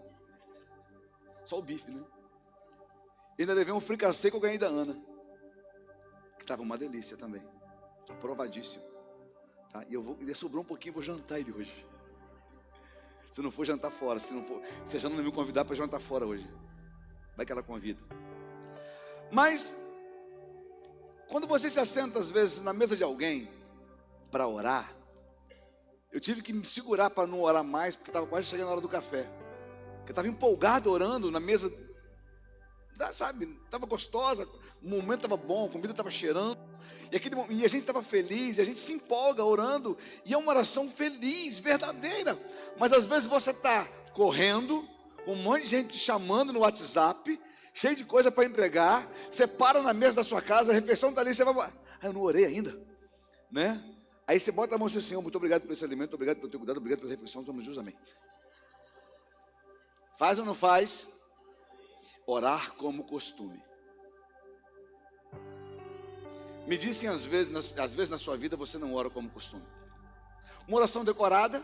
Só o bife, né? E ainda levei um fricassê que eu ganhei da Ana, que estava uma delícia também, aprovadíssimo. Tá? E sobrou um pouquinho, vou jantar ele hoje. Se não for jantar fora, se a Jana não me convidar para jantar fora hoje, vai que ela convida. Mas, quando você se assenta às vezes na mesa de alguém para orar, eu tive que me segurar para não orar mais, porque estava quase chegando a hora do café. Porque eu estava empolgado orando na mesa, sabe, estava gostosa, o momento estava bom, a comida estava cheirando, e a gente estava feliz, e a gente se empolga orando, e é uma oração feliz, verdadeira. Mas às vezes você está correndo, com um monte de gente te chamando no WhatsApp, cheio de coisa para entregar, você para na mesa da sua casa, a refeição está ali, você vai, eu não orei ainda, né? Aí você bota a mão e diz, Senhor, muito obrigado por esse alimento, obrigado pelo teu cuidado, obrigado pela refeição, somos justos, amém. Faz ou não faz? Orar como costume. Me dizem às vezes na sua vida você não ora como costume. Uma oração decorada,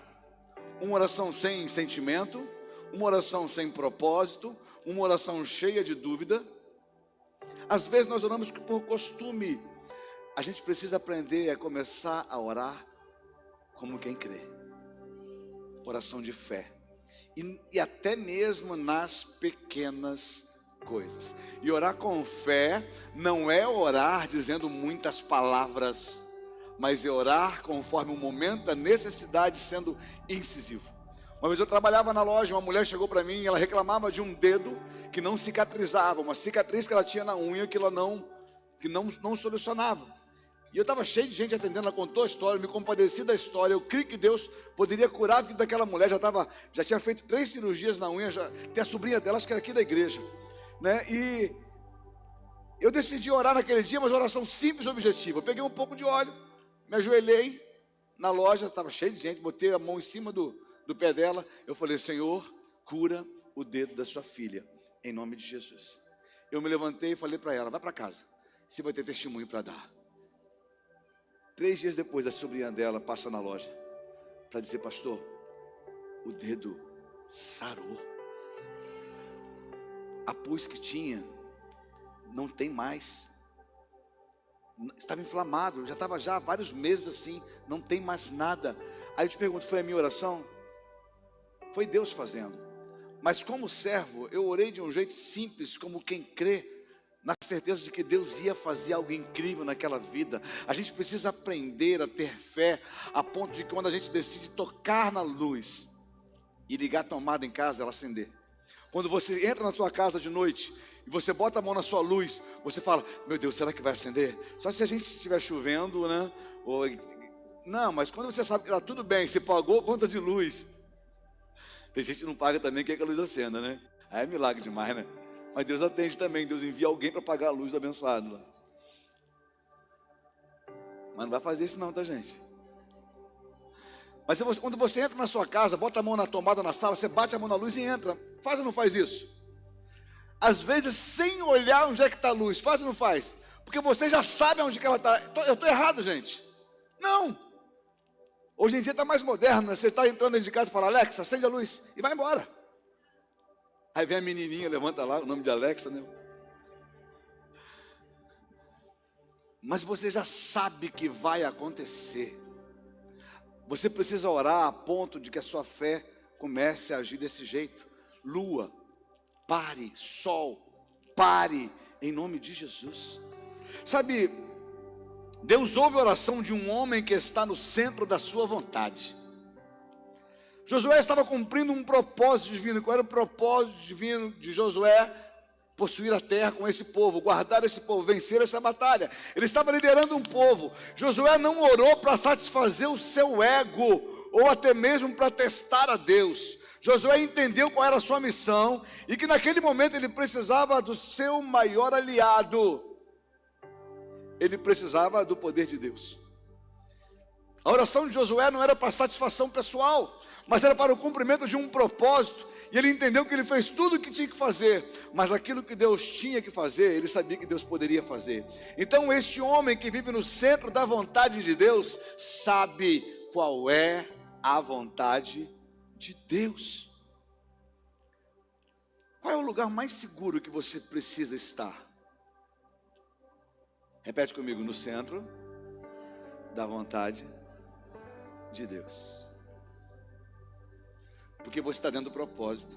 uma oração sem sentimento, uma oração sem propósito, uma oração cheia de dúvida. Às vezes nós oramos por costume. A gente precisa aprender a começar a orar como quem crê. Oração de fé. E até mesmo nas pequenas coisas. E orar com fé não é orar dizendo muitas palavras, mas é orar conforme o momento, a necessidade, sendo incisivo. Uma vez eu trabalhava na loja, uma mulher chegou para mim e ela reclamava de um dedo que não cicatrizava, uma cicatriz que ela tinha na unha que não solucionava. E eu estava cheio de gente atendendo, ela contou a história, eu me compadeci da história, eu creio que Deus poderia curar a vida daquela mulher, já tinha feito 3 cirurgias na unha, tem a sobrinha dela, acho que era aqui da igreja, né? E eu decidi orar naquele dia, mas oração simples e objetiva. Eu peguei um pouco de óleo, me ajoelhei na loja, estava cheio de gente, botei a mão em cima do pé dela, eu falei, Senhor, cura o dedo da sua filha, em nome de Jesus. Eu me levantei e falei para ela, vai para casa, você vai ter testemunho para dar. 3 dias depois, a sobrinha dela passa na loja para dizer, pastor, o dedo sarou. A pus que tinha não tem mais. Estava inflamado, já estava há vários meses assim, não tem mais nada. Aí eu te pergunto, foi a minha oração? Foi Deus fazendo. Mas como servo, eu orei de um jeito simples, como quem crê, na certeza de que Deus ia fazer algo incrível naquela vida. A gente precisa aprender a ter fé, a ponto de que quando a gente decide tocar na luz e ligar a tomada em casa, ela acender. Quando você entra na sua casa de noite e você bota a mão na sua luz, você fala, meu Deus, será que vai acender? Só se a gente estiver chovendo, né? Não, mas quando você sabe que está tudo bem, você pagou a conta de luz. Tem gente que não paga também, quer que a luz acenda, né? Aí é milagre demais, né? Mas Deus atende também, Deus envia alguém para pagar a luz do abençoado. Mas não vai fazer isso não, tá, gente? Mas quando você entra na sua casa, bota a mão na tomada na sala, você bate a mão na luz e entra. Faz ou não faz isso? Às vezes sem olhar onde é que está a luz, faz ou não faz? Porque você já sabe onde que ela está. Eu estou errado, gente? Não. Hoje em dia está mais moderno, né? Você está entrando dentro de casa e fala, Alexa, acende a luz e vai embora. Aí vem a menininha, levanta lá, o nome de Alexa, né? Mas você já sabe que vai acontecer. Você precisa orar a ponto de que a sua fé comece a agir desse jeito. Lua, pare. Sol, pare. Em nome de Jesus. Sabe, Deus ouve a oração de um homem que está no centro da sua vontade. Josué estava cumprindo um propósito divino. Qual era o propósito divino de Josué? Possuir a terra com esse povo, guardar esse povo, vencer essa batalha. Ele estava liderando um povo. Josué não orou para satisfazer o seu ego, ou até mesmo para testar a Deus. Josué entendeu qual era a sua missão, e que naquele momento ele precisava do seu maior aliado. Ele precisava do poder de Deus. A oração de Josué não era para satisfação pessoal, mas era para o cumprimento de um propósito. E ele entendeu que ele fez tudo o que tinha que fazer, mas aquilo que Deus tinha que fazer, ele sabia que Deus poderia fazer. Então este homem que vive no centro da vontade de Deus, sabe qual é a vontade de Deus. Qual é o lugar mais seguro que você precisa estar? Repete comigo, no centro da vontade de Deus. Porque você está dentro do propósito,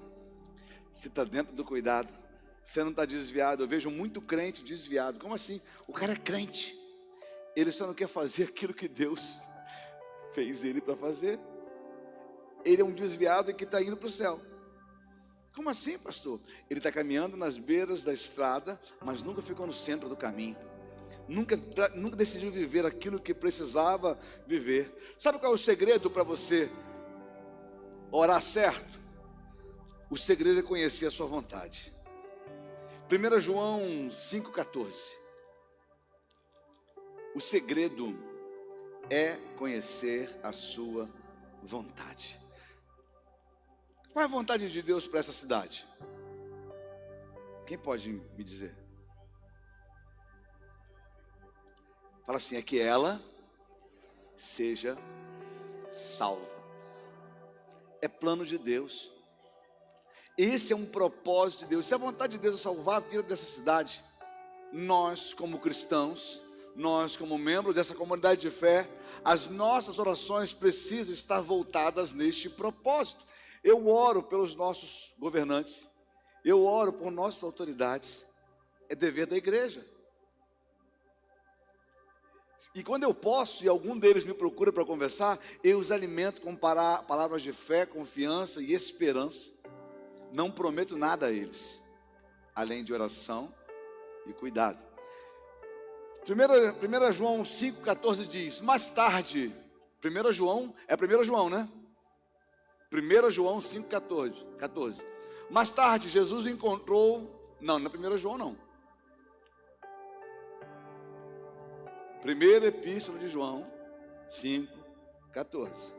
você está dentro do cuidado, você não está desviado. Eu vejo muito crente desviado. Como assim? O cara é crente, ele só não quer fazer aquilo que Deus fez ele para fazer. Ele é um desviado que está indo para o céu. Como assim, pastor? Ele está caminhando nas beiras da estrada, mas nunca ficou no centro do caminho. Nunca decidiu viver aquilo que precisava viver. Sabe qual é o segredo para você orar certo? O segredo é conhecer a sua vontade. 1 João 5,14. O segredo é conhecer a sua vontade. Qual é a vontade de Deus para essa cidade? Quem pode me dizer? Fala assim, é que ela seja salva. É plano de Deus. Esse é um propósito de Deus. Se a vontade de Deus é salvar a vida dessa cidade, nós como cristãos, nós como membros dessa comunidade de fé, as nossas orações precisam estar voltadas neste propósito. Eu oro pelos nossos governantes, eu oro por nossas autoridades, é dever da igreja. E quando eu posso, e algum deles me procura para conversar, eu os alimento com palavras de fé, confiança e esperança. Não prometo nada a eles, além de oração e cuidado. 1 João 5,14 diz, mais tarde, 1 João, é 1 João, né? 1 João 5,14. Mais tarde, Jesus o encontrou, não é 1 João não. Primeira epístola de João 5,14.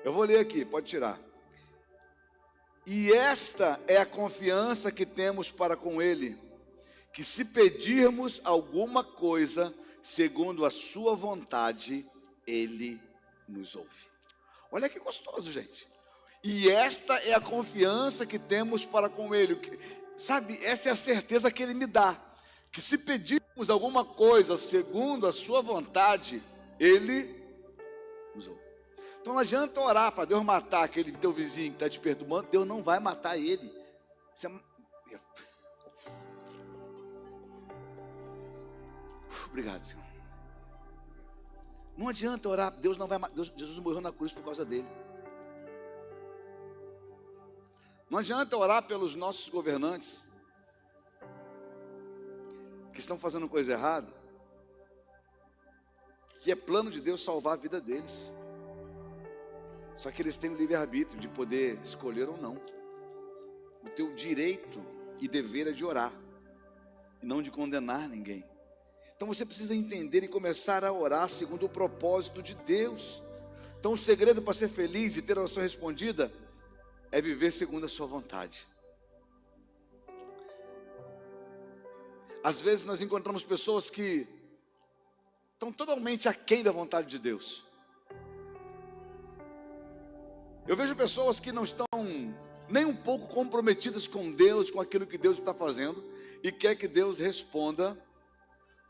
Eu vou ler aqui, pode tirar. E esta é a confiança que temos para com Ele, que se pedirmos alguma coisa segundo a sua vontade, Ele nos ouve. Olha que gostoso, gente. E esta é a confiança que temos para com Ele. Sabe, essa é a certeza que Ele me dá. Que se pedirmos alguma coisa segundo a sua vontade, Ele nos ouve. Então não adianta orar para Deus matar aquele teu vizinho que está te perturbando. Deus não vai matar ele. Obrigado, Senhor. Não adianta orar, Deus não vai matar. Jesus morreu na cruz por causa dele. Não adianta orar pelos nossos governantes que estão fazendo coisa errada, que é plano de Deus salvar a vida deles. Só que eles têm o livre-arbítrio de poder escolher ou não. O teu direito e dever é de orar, e não de condenar ninguém. Então você precisa entender e começar a orar segundo o propósito de Deus. Então o segredo para ser feliz e ter a oração respondida é viver segundo a sua vontade. Às vezes nós encontramos pessoas que estão totalmente aquém da vontade de Deus. Eu vejo pessoas que não estão nem um pouco comprometidas com Deus, com aquilo que Deus está fazendo, e quer que Deus responda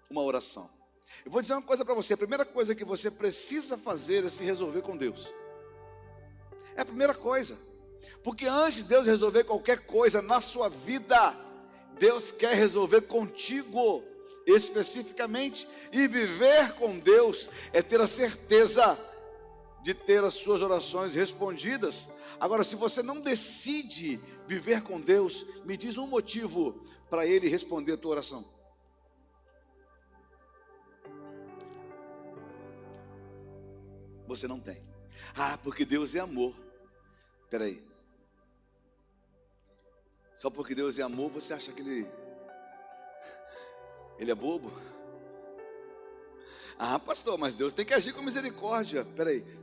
uma oração. Eu vou dizer uma coisa para você, a primeira coisa que você precisa fazer é se resolver com Deus. É a primeira coisa. Porque antes de Deus resolver qualquer coisa na sua vida, Deus quer resolver contigo especificamente. E viver com Deus é ter a certeza de ter as suas orações respondidas. Agora, se você não decide viver com Deus, me diz um motivo para Ele responder a tua oração. Você não tem. Ah, porque Deus é amor. Espera aí. Só porque Deus é amor, você acha que Ele é bobo? Ah, pastor, mas Deus tem que agir com misericórdia. Espera aí.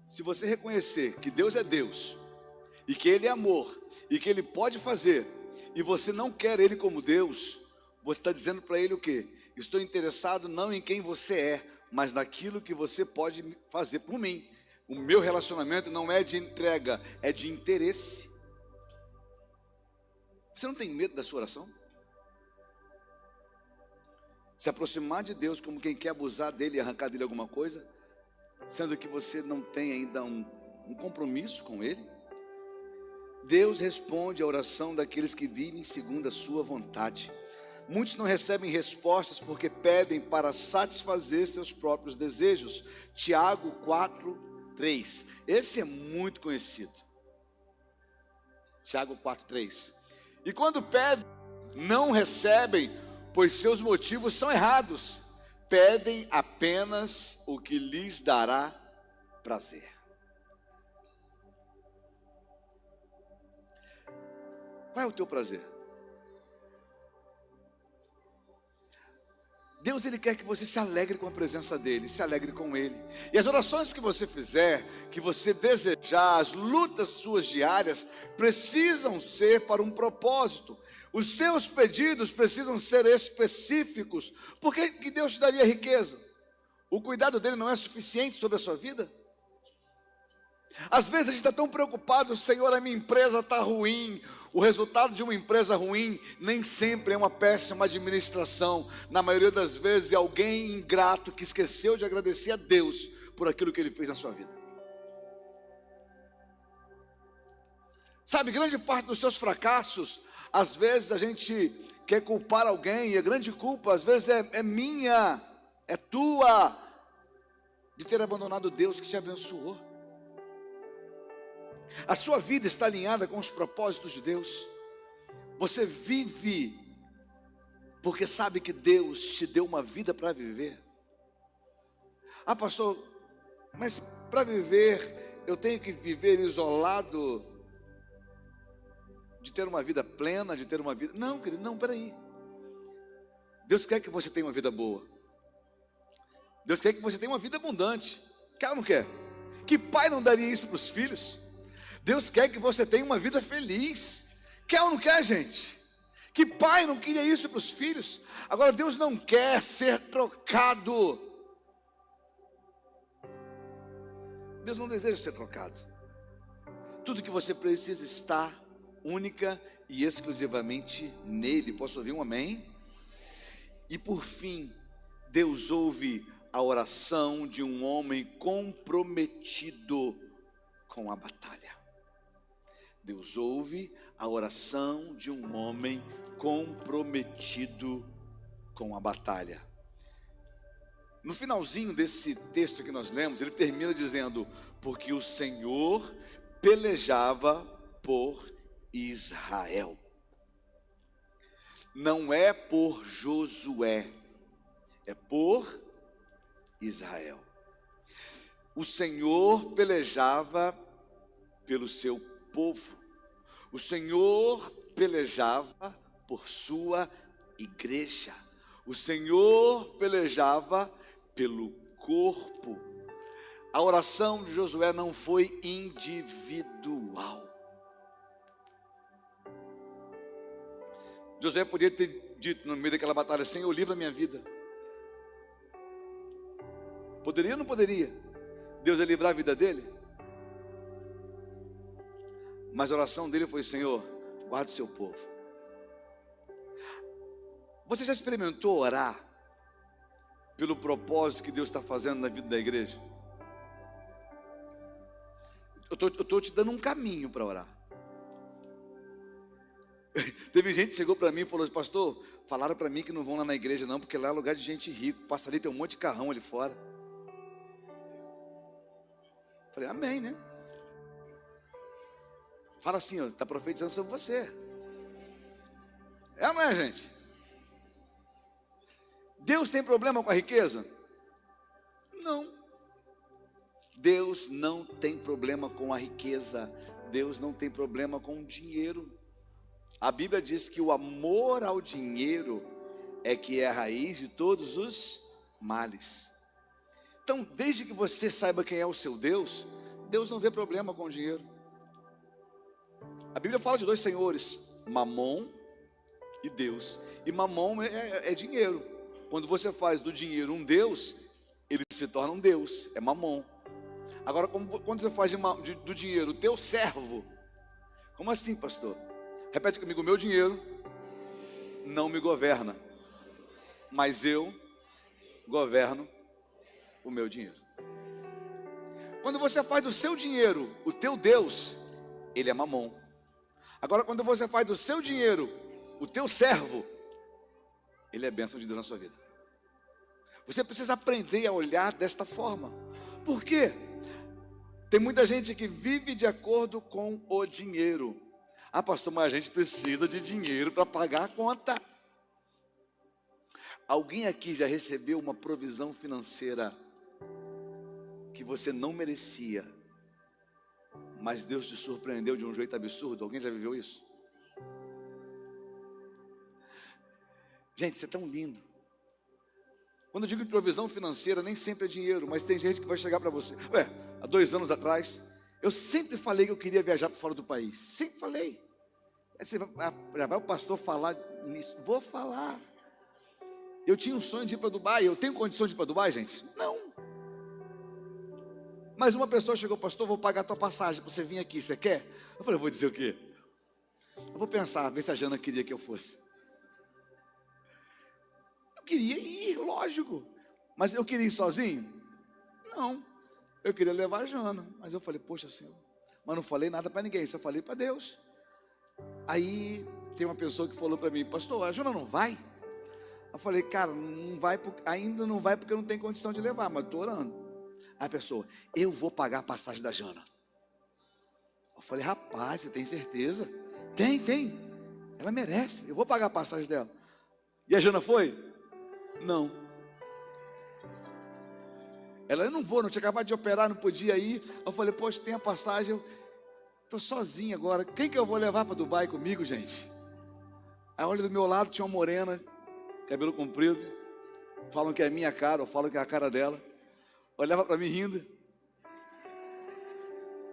Se você reconhecer que Deus é Deus, e que Ele é amor, e que Ele pode fazer, e você não quer Ele como Deus, você está dizendo para Ele o quê? Estou interessado não em quem você é, mas naquilo que você pode fazer por mim. O meu relacionamento não é de entrega, é de interesse. Você não tem medo da sua oração? Se aproximar de Deus como quem quer abusar dele e arrancar dele alguma coisa, sendo que você não tem ainda um compromisso com ele? Deus responde à oração daqueles que vivem segundo a sua vontade. Muitos não recebem respostas porque pedem para satisfazer seus próprios desejos. Tiago 4:3. Esse é muito conhecido. Tiago 4:3. E quando pedem, não recebem, pois seus motivos são errados. Pedem apenas o que lhes dará prazer. Qual é o teu prazer? Deus, Ele quer que você se alegre com a presença dEle, se alegre com Ele. E as orações que você fizer, que você desejar, as lutas suas diárias, precisam ser para um propósito. Os seus pedidos precisam ser específicos. Por que Deus te daria riqueza? O cuidado dEle não é suficiente sobre a sua vida? Às vezes a gente está tão preocupado, Senhor, a minha empresa está ruim. O resultado de uma empresa ruim nem sempre é uma péssima administração. Na maioria das vezes é alguém ingrato que esqueceu de agradecer a Deus por aquilo que Ele fez na sua vida. Sabe, grande parte dos seus fracassos, às vezes a gente quer culpar alguém, e a grande culpa às vezes é minha, é tua, de ter abandonado Deus que te abençoou. A sua vida está alinhada com os propósitos de Deus. Você vive porque sabe que Deus te deu uma vida para viver. Ah, pastor, mas para viver eu tenho que viver isolado, de ter uma vida plena, de ter uma vida... Não, querido, não, peraí. Deus quer que você tenha uma vida boa. Deus quer que você tenha uma vida abundante. Quer ou não quer? Que pai não daria isso para os filhos? Deus quer que você tenha uma vida feliz. Quer ou não quer, gente? Que pai não queria isso para os filhos? Agora, Deus não quer ser trocado. Deus não deseja ser trocado. Tudo que você precisa está única e exclusivamente nele. Posso ouvir um amém? E por fim, Deus ouve a oração de um homem comprometido com a batalha. Deus ouve a oração de um homem comprometido com a batalha. No finalzinho desse texto que nós lemos, ele termina dizendo: porque o Senhor pelejava por Israel. Não é por Josué, é por Israel. O Senhor pelejava pelo seu povo. O Senhor pelejava por sua igreja. O Senhor pelejava pelo corpo. A oração de Josué não foi individual. Josué podia ter dito no meio daquela batalha: Senhor, livra a minha vida. Poderia ou não poderia Deus ia livrar a vida dele? Mas a oração dele foi: Senhor, guarda o seu povo. Você já experimentou orar pelo propósito que Deus está fazendo na vida da igreja? Eu estou te dando um caminho para orar. Teve gente que chegou para mim e falou assim: pastor, falaram para mim que não vão lá na igreja não, porque lá é lugar de gente rica, passa ali, tem um monte de carrão ali fora. Falei: amém, né? Fala assim, está profetizando sobre você. É ou não é, gente? Deus tem problema com a riqueza? Não. Deus não tem problema com a riqueza. Deus não tem problema com o dinheiro. A Bíblia diz que o amor ao dinheiro é que é a raiz de todos os males. Então, desde que você saiba quem é o seu Deus, Deus não vê problema com o dinheiro. A Bíblia fala de dois senhores, Mamon e Deus. E Mamon é dinheiro. Quando você faz do dinheiro um Deus, ele se torna um Deus, é Mamon. Agora, quando você faz do dinheiro o teu servo, como assim, pastor? Repete comigo: o meu dinheiro não me governa, mas eu governo o meu dinheiro. Quando você faz do seu dinheiro o teu Deus, ele é mamon. Agora, quando você faz do seu dinheiro o teu servo, ele é bênção de Deus na sua vida. Você precisa aprender a olhar desta forma. Por quê? Tem muita gente que vive de acordo com o dinheiro. Ah, pastor, mas a gente precisa de dinheiro para pagar a conta. Alguém aqui já recebeu uma provisão financeira que você não merecia, mas Deus te surpreendeu de um jeito absurdo? Alguém já viveu isso? Gente, isso é tão lindo. Quando eu digo provisão financeira, nem sempre é dinheiro, mas tem gente que vai chegar para você. Há 2 anos atrás, eu sempre falei que eu queria viajar para fora do país. Sempre falei. Aí você já vai o pastor falar nisso? Vou falar. Eu tinha um sonho de ir para Dubai. Eu tenho condição de ir para Dubai, gente? Não. Mas uma pessoa chegou: pastor, vou pagar a tua passagem para você vir aqui, você quer? Eu falei: vou dizer o quê? Eu vou pensar, ver se a Jana queria que eu fosse. Eu queria ir, lógico. Mas eu queria ir sozinho? Não. Eu queria levar a Jana. Mas eu falei: poxa, Senhor. Mas não falei nada para ninguém, só falei para Deus. Aí tem uma pessoa que falou para mim: pastor, a Jana não vai? Eu falei: cara, não vai, ainda não vai porque eu não tenho condição de levar, mas estou orando. Aí a pessoa: eu vou pagar a passagem da Jana. Eu falei: rapaz, você tem certeza? Tem. Ela merece, eu vou pagar a passagem dela. E a Jana foi? Não. Ela: eu não vou, não tinha acabado de operar, não podia ir. Eu falei: poxa, tem a passagem, eu estou sozinho agora. Quem que eu vou levar para Dubai comigo, gente? Aí olha, do meu lado tinha uma morena, cabelo comprido. Falam que é a minha cara, ou falam que é a cara dela. Olhava para mim rindo.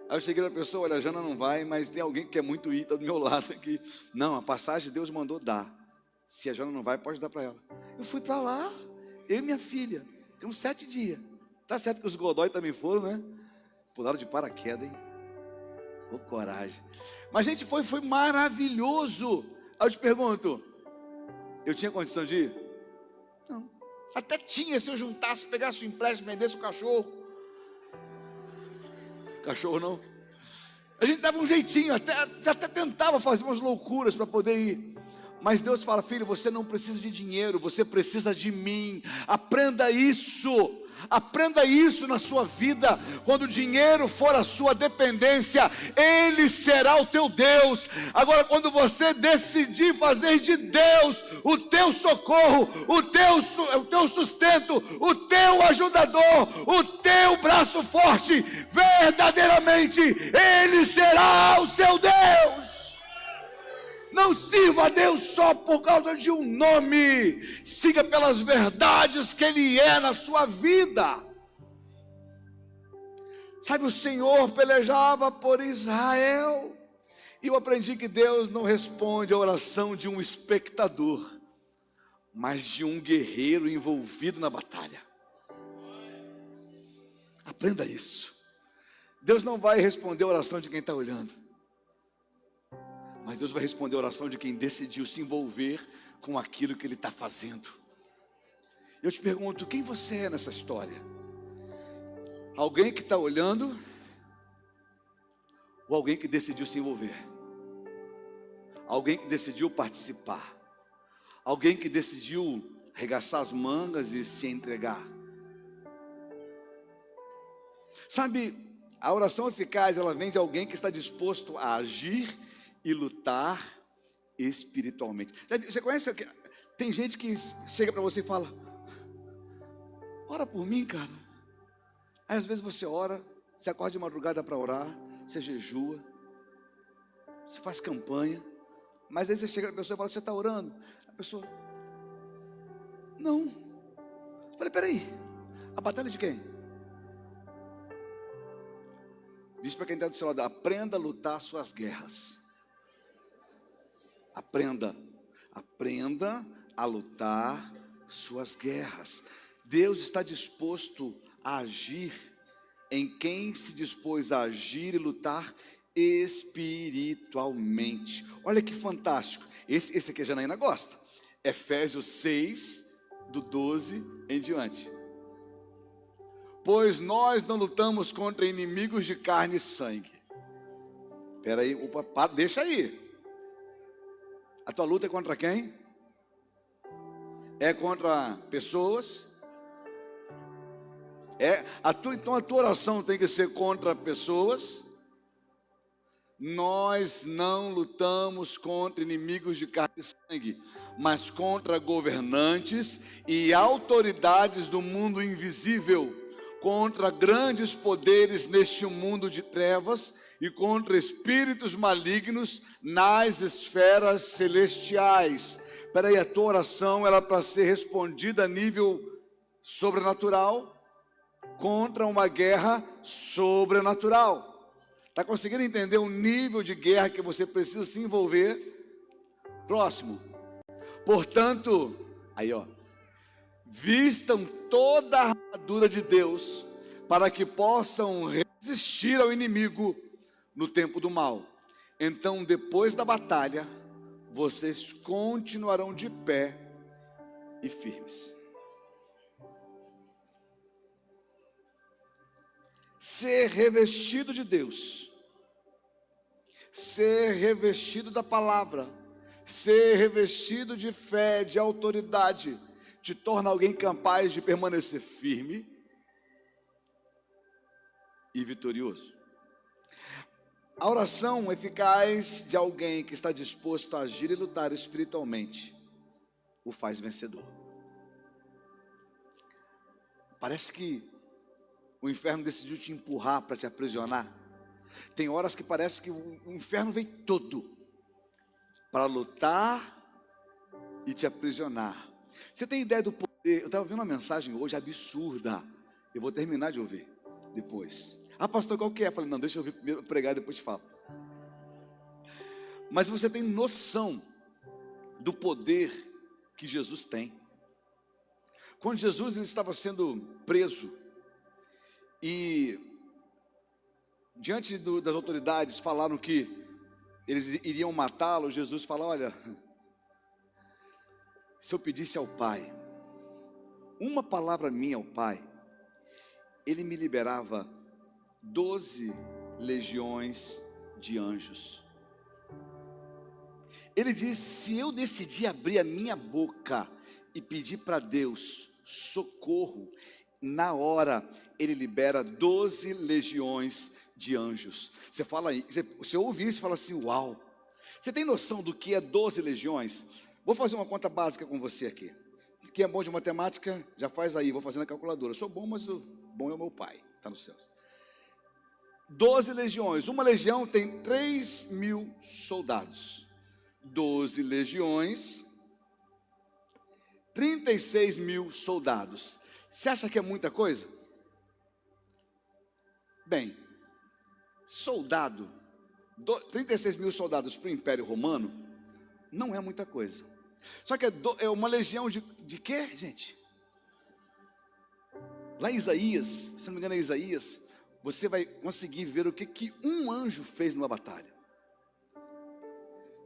Aí eu cheguei na pessoa: olha, a Jana não vai, mas tem alguém que quer muito ir, está do meu lado aqui. Não, a passagem Deus mandou dar. Se a Jana não vai, pode dar para ela. Eu fui para lá, eu e minha filha. Ficamos 7 dias. Tá certo que os Godói também foram, né? Pularam de paraquedas, hein? Ô, coragem. Mas a gente foi maravilhoso. Aí eu te pergunto: eu tinha condição de ir? Não. Até tinha, se eu juntasse, pegasse o empréstimo, vendesse o cachorro. Cachorro não. A gente dava um jeitinho, até tentava fazer umas loucuras para poder ir. Mas Deus fala: filho, você não precisa de dinheiro, você precisa de mim. Aprenda isso. Aprenda isso na sua vida. Quando o dinheiro for a sua dependência, ele será o teu Deus. Agora, quando você decidir fazer de Deus o teu socorro, o teu sustento, o teu ajudador, o teu braço forte, verdadeiramente ele será o seu Deus. Não sirva a Deus só por causa de um nome. Siga pelas verdades que Ele é na sua vida. Sabe, o Senhor pelejava por Israel. E eu aprendi que Deus não responde a oração de um espectador, mas de um guerreiro envolvido na batalha. Aprenda isso. Deus não vai responder a oração de quem está olhando, mas Deus vai responder a oração de quem decidiu se envolver com aquilo que Ele está fazendo. Eu te pergunto: quem você é nessa história? Alguém que está olhando, ou alguém que decidiu se envolver? Alguém que decidiu participar? Alguém que decidiu arregaçar as mangas e se entregar? Sabe, a oração eficaz, ela vem de alguém que está disposto a agir e lutar espiritualmente. Você conhece? Tem gente que chega para você e fala: ora por mim, cara. Aí às vezes você ora, você acorda de madrugada para orar, você jejua, você faz campanha, mas aí você chega para a pessoa e fala: você está orando? A pessoa: não. Eu falei: peraí, a batalha de quem? Diz para quem está do seu lado: aprenda a lutar suas guerras. Aprenda a lutar suas guerras. Deus está disposto a agir em quem se dispôs a agir e lutar espiritualmente. Olha que fantástico. Esse aqui a Janaína gosta. Efésios 6, do 12 em diante. Pois nós não lutamos contra inimigos de carne e sangue. Espera aí, deixa aí. A tua luta é contra quem? É contra pessoas? Então a tua oração tem que ser contra pessoas. Nós não lutamos contra inimigos de carne e sangue, mas contra governantes e autoridades do mundo invisível, contra grandes poderes neste mundo de trevas e contra espíritos malignos nas esferas celestiais. Espera aí, a tua oração era para ser respondida a nível sobrenatural contra uma guerra sobrenatural. Está conseguindo entender o nível de guerra que você precisa se envolver? Próximo. Portanto, aí ó, vistam toda a armadura de Deus para que possam resistir ao inimigo no tempo do mal. Então, depois da batalha, vocês continuarão de pé e firmes. Ser revestido de Deus, ser revestido da palavra, ser revestido de fé, de autoridade, te torna alguém capaz de permanecer firme e vitorioso. A oração eficaz de alguém que está disposto a agir e lutar espiritualmente o faz vencedor. Parece que o inferno decidiu te empurrar para te aprisionar. Tem horas que parece que o inferno vem todo para lutar e te aprisionar. Você tem ideia do poder? Eu estava vendo uma mensagem hoje absurda. Eu vou terminar de ouvir depois. Ah, pastor, qual que é? Eu falei, não, deixa eu ouvir primeiro, pregar e depois te falo. Mas você tem noção do poder que Jesus tem. Quando Jesus ele estava sendo preso e diante das autoridades falaram que eles iriam matá-lo, Jesus fala, olha, se eu pedisse ao Pai uma palavra minha ao Pai, Ele me liberava 12 legiões de anjos. Ele diz, se eu decidir abrir a minha boca e pedir para Deus socorro, na hora Ele libera 12 legiões de anjos. Você fala aí, você ouve isso e fala assim, uau. Você tem noção do que é 12 legiões? Vou fazer uma conta básica com você aqui. Quem é bom de matemática, já faz aí, vou fazer na calculadora. Eu sou bom, mas o bom é o meu pai, está nos céus. 12 legiões, uma legião tem 3.000 soldados. 12 legiões, 36.000 soldados. Você acha que é muita coisa? Bem, soldado, 36.000 soldados para o Império Romano, não é muita coisa. Só que é uma legião de quê, gente? Lá em Isaías, se não me engano é Isaías, você vai conseguir ver o que um anjo fez numa batalha.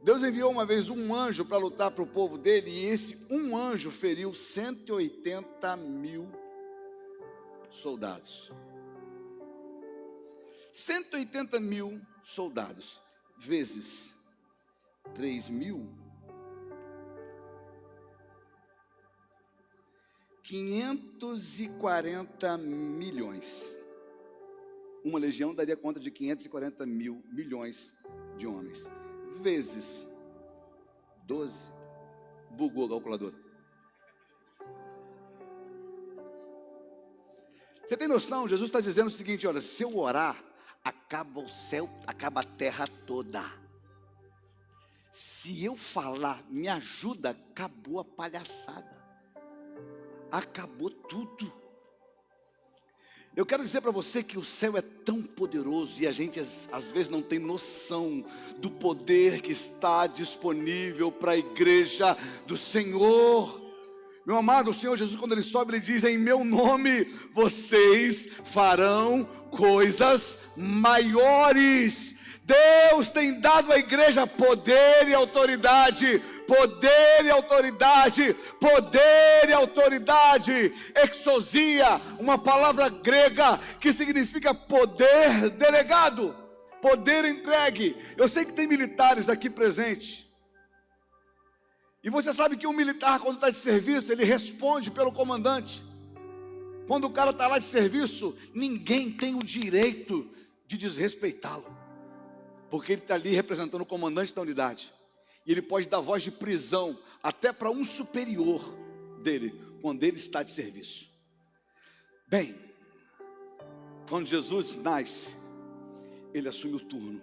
Deus enviou uma vez um anjo para lutar para o povo dele, e esse um anjo feriu 180.000 soldados. 180.000 soldados, vezes 3.000, 540 milhões. Uma legião daria conta de 540 milhões de homens. Vezes 12, bugou a calculadora. Você tem noção? Jesus está dizendo o seguinte, olha, se eu orar, acaba o céu, acaba a terra toda. Se eu falar, me ajuda, acabou a palhaçada. Acabou tudo. Eu quero dizer para você que o céu é tão poderoso e a gente às vezes não tem noção do poder que está disponível para a igreja do Senhor. Meu amado, o Senhor Jesus, quando Ele sobe, Ele diz, em meu nome vocês farão coisas maiores. Deus tem dado à igreja poder e autoridade, poder e autoridade, poder e autoridade. Exousia, uma palavra grega que significa poder delegado, poder entregue. Eu sei que tem militares aqui presentes. E você sabe que um militar, quando está de serviço, ele responde pelo comandante. Quando o cara está lá de serviço, ninguém tem o direito de desrespeitá-lo, porque ele está ali representando o comandante da unidade. E ele pode dar voz de prisão até para um superior dele, quando ele está de serviço. Bem, quando Jesus nasce, ele assume o turno.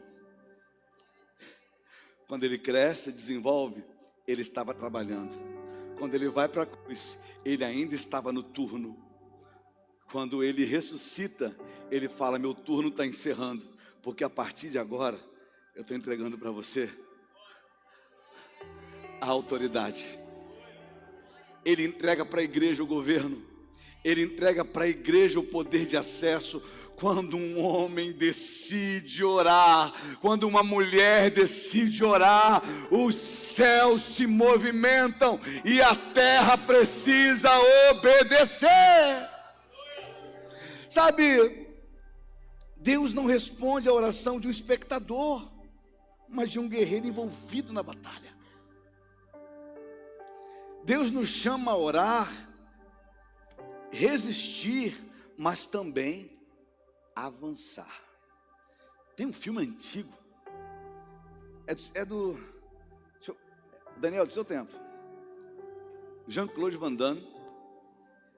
Quando ele cresce, desenvolve, ele estava trabalhando. Quando ele vai para a cruz, ele ainda estava no turno. Quando ele ressuscita, ele fala: meu turno está encerrando, porque a partir de agora, eu estou entregando para você a autoridade. Ele entrega para a igreja o governo, ele entrega para a igreja o poder de acesso. Quando um homem decide orar, quando uma mulher decide orar, os céus se movimentam e a terra precisa obedecer. Sabe, Deus não responde à oração de um espectador, mas de um guerreiro envolvido na batalha. Deus nos chama a orar, resistir, mas também avançar. Tem um filme antigo, Daniel, do seu tempo, Jean-Claude Van Damme,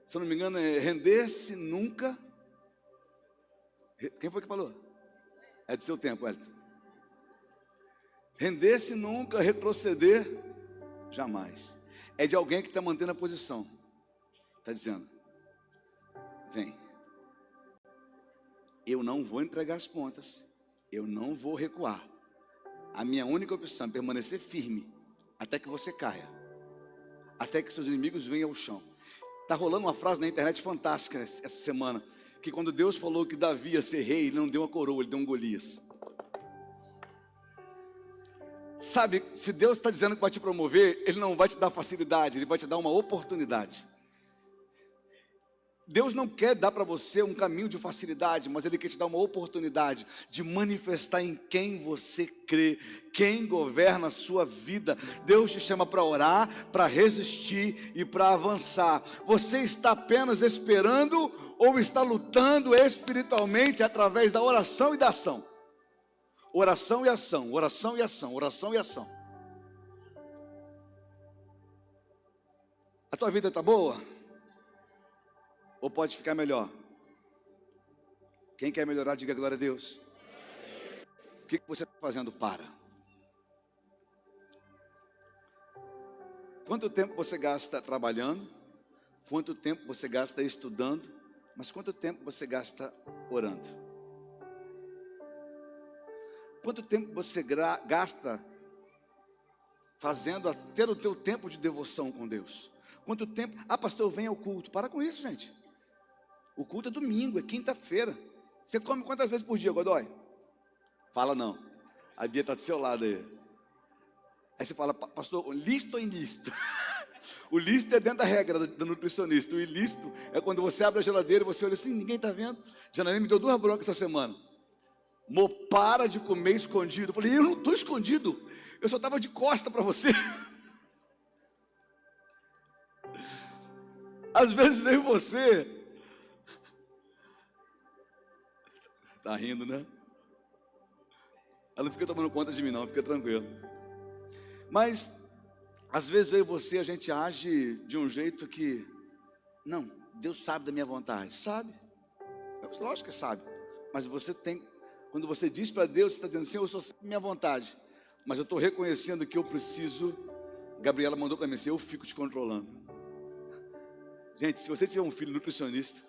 se eu não me engano é Render-se Nunca. Quem foi que falou? É do seu tempo, Wellington. Render-se nunca, retroceder jamais. É de alguém que está mantendo a posição. Está dizendo: vem, eu não vou entregar as pontas, eu não vou recuar. A minha única opção é permanecer firme até que você caia, até que seus inimigos venham ao chão. Está rolando uma frase na internet fantástica essa semana, que quando Deus falou que Davi ia ser rei, ele não deu uma coroa, ele deu um Golias. Sabe, se Deus está dizendo que vai te promover, Ele não vai te dar facilidade, Ele vai te dar uma oportunidade. Deus não quer dar para você um caminho de facilidade, mas Ele quer te dar uma oportunidade de manifestar em quem você crê, quem governa a sua vida. Deus te chama para orar, para resistir e para avançar. Você está apenas esperando ou está lutando espiritualmente através da oração e da ação? Oração e ação, oração e ação, oração e ação. A tua vida está boa? Ou pode ficar melhor? Quem quer melhorar, diga glória a Deus. O que você está fazendo para? Quanto tempo você gasta trabalhando? Quanto tempo você gasta estudando? Mas quanto tempo você gasta orando? Quanto tempo você gasta fazendo ter o teu tempo de devoção com Deus? Quanto tempo? Ah, pastor, eu venho ao culto. Para com isso, gente. O culto é domingo, é quinta-feira. Você come quantas vezes por dia, Godoy? Fala não. A Bia está do seu lado aí. Aí você fala: pastor, listo ou ilícito? O lícito é dentro da regra da nutricionista. O ilícito é quando você abre a geladeira e você olha assim: ninguém está vendo. Janaína me deu 2 broncas essa semana. Mo, para de comer escondido. Eu falei: eu não estou escondido, eu só estava de costa para você. Às vezes vem você. Tá rindo, né? Ela não fica tomando conta de mim não, fica tranquilo. Mas às vezes eu e você, a gente age de um jeito que: não, Deus sabe da minha vontade. Sabe? Lógico que sabe. Mas você tem, quando você diz para Deus, você está dizendo: Senhor, eu só sei da minha vontade, mas eu estou reconhecendo que eu preciso. Gabriela mandou para mim assim: eu fico te controlando. Gente, se você tiver um filho nutricionista,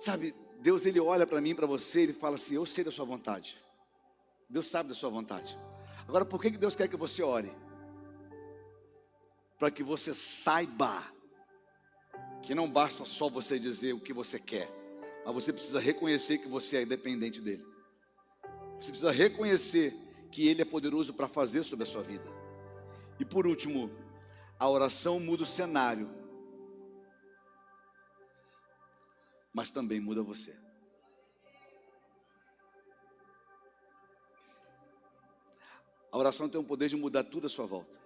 sabe, Deus, Ele olha para mim e para você, Ele fala assim: eu sei da sua vontade. Deus sabe da sua vontade. Agora, por que Deus quer que você ore? Para que você saiba que não basta só você dizer o que você quer, mas você precisa reconhecer que você é dependente dEle. Você precisa reconhecer que Ele é poderoso para fazer sobre a sua vida. E por último, a oração muda o cenário, mas também muda você. A oração tem o poder de mudar tudo à sua volta.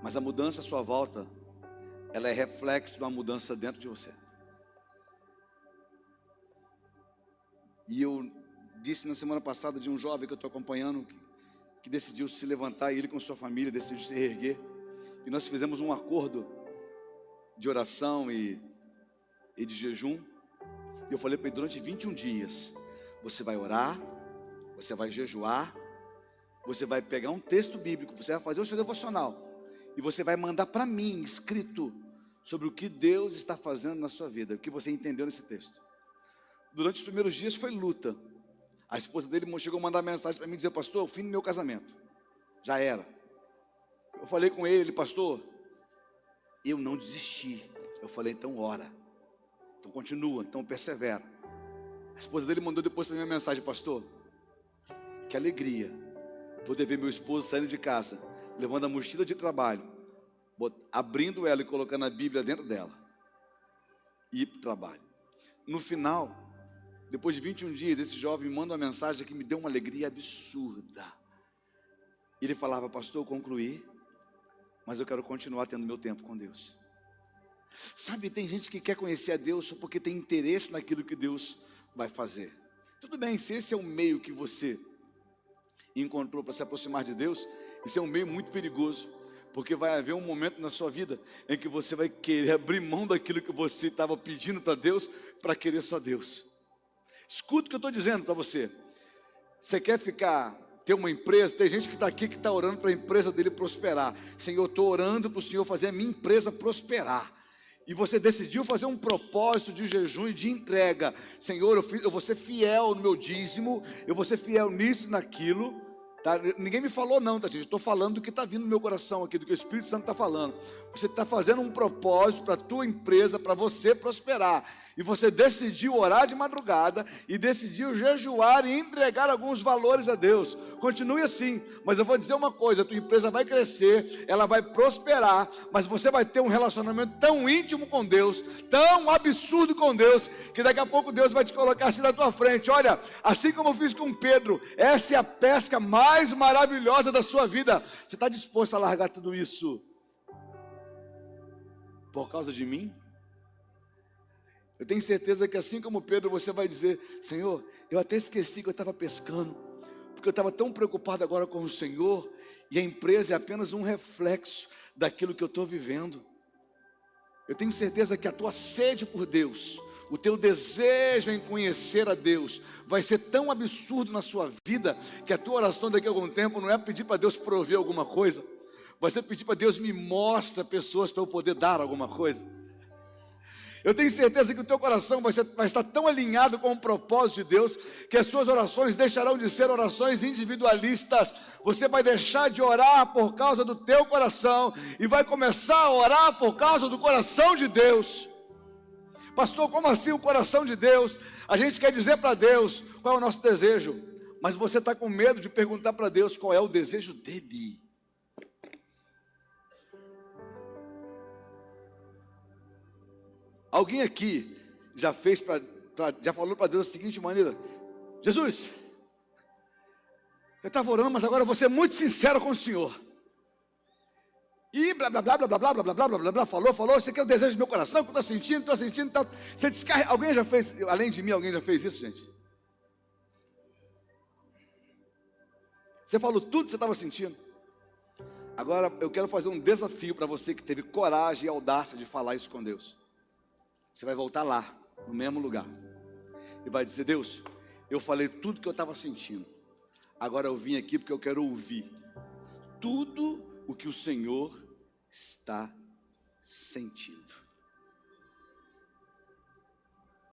Mas a mudança à sua volta, ela é reflexo de uma mudança dentro de você. E eu disse na semana passada de um jovem que eu estou acompanhando, que decidiu se levantar, e ele com sua família decidiu se reerguer. E nós fizemos um acordo de oração e de jejum. E eu falei para ele, durante 21 dias, você vai orar, você vai jejuar, você vai pegar um texto bíblico, você vai fazer o seu devocional, e você vai mandar para mim, escrito, sobre o que Deus está fazendo na sua vida, o que você entendeu nesse texto. Durante os primeiros dias foi luta. A esposa dele chegou a mandar mensagem para mim, dizer, pastor, o fim do meu casamento, já era. Eu falei com ele, pastor, eu não desisti. Eu falei, então ora, então continua, então persevera. A esposa dele mandou depois para mim uma mensagem, pastor, que alegria poder ver meu esposo saindo de casa, levando a mochila de trabalho, abrindo ela e colocando a Bíblia dentro dela, e ir para o trabalho. No final, depois de 21 dias, esse jovem me manda uma mensagem que me deu uma alegria absurda. Ele falava, pastor, eu concluí, mas eu quero continuar tendo meu tempo com Deus. Sabe, tem gente que quer conhecer a Deus só porque tem interesse naquilo que Deus vai fazer. Tudo bem, se esse é o meio que você encontrou para se aproximar de Deus, isso é um meio muito perigoso, porque vai haver um momento na sua vida em que você vai querer abrir mão daquilo que você estava pedindo para Deus, para querer só Deus. Escuta o que eu estou dizendo para você. Você quer ter uma empresa? Tem gente que está aqui que está orando para a empresa dele prosperar. Senhor, eu estou orando para o Senhor fazer a minha empresa prosperar. E você decidiu fazer um propósito de jejum e de entrega. Senhor, eu vou ser fiel no meu dízimo, eu vou ser fiel nisso e naquilo. Tá? Ninguém me falou não, tá, gente? Eu estou falando do que está vindo no meu coração aqui, do que o Espírito Santo está falando. Você está fazendo um propósito para a tua empresa, para você prosperar. E você decidiu orar de madrugada e decidiu jejuar e entregar alguns valores a Deus. Continue assim, mas eu vou dizer uma coisa, a tua empresa vai crescer, ela vai prosperar, mas você vai ter um relacionamento tão íntimo com Deus, tão absurdo com Deus, que daqui a pouco Deus vai te colocar assim na tua frente. Olha, assim como eu fiz com Pedro, essa é a pesca mais maravilhosa da sua vida. Você está disposto a largar tudo isso por causa de mim? Eu tenho certeza que assim como Pedro, você vai dizer, Senhor, eu até esqueci que eu estava pescando, porque eu estava tão preocupado agora com o Senhor, e a empresa é apenas um reflexo daquilo que eu estou vivendo. Eu tenho certeza que a tua sede por Deus, o teu desejo em conhecer a Deus, vai ser tão absurdo na sua vida, que a tua oração daqui a algum tempo não é pedir para Deus prover alguma coisa, vai ser pedir para Deus, me mostra pessoas para eu poder dar alguma coisa. Eu tenho certeza que o teu coração vai estar tão alinhado com o propósito de Deus, que as suas orações deixarão de ser orações individualistas. Você vai deixar de orar por causa do teu coração e vai começar a orar por causa do coração de Deus. Pastor, como assim o coração de Deus? A gente quer dizer para Deus qual é o nosso desejo, mas você está com medo de perguntar para Deus qual é o desejo dele. Alguém aqui já falou para Deus da seguinte maneira: Jesus, eu estava orando, mas agora eu vou ser muito sincero com o Senhor. E blá blá blá blá blá blá blá blá blá blá blá, falou, esse aqui é o desejo do meu coração, que eu estou sentindo, tal. Você descarrega. Alguém já fez, além de mim, alguém já fez isso, gente? Você falou tudo que você estava sentindo. Agora eu quero fazer um desafio para você que teve coragem e audácia de falar isso com Deus. Você vai voltar lá, no mesmo lugar, e vai dizer: Deus, eu falei tudo que eu estava sentindo, agora eu vim aqui porque eu quero ouvir tudo o que o Senhor está sentindo.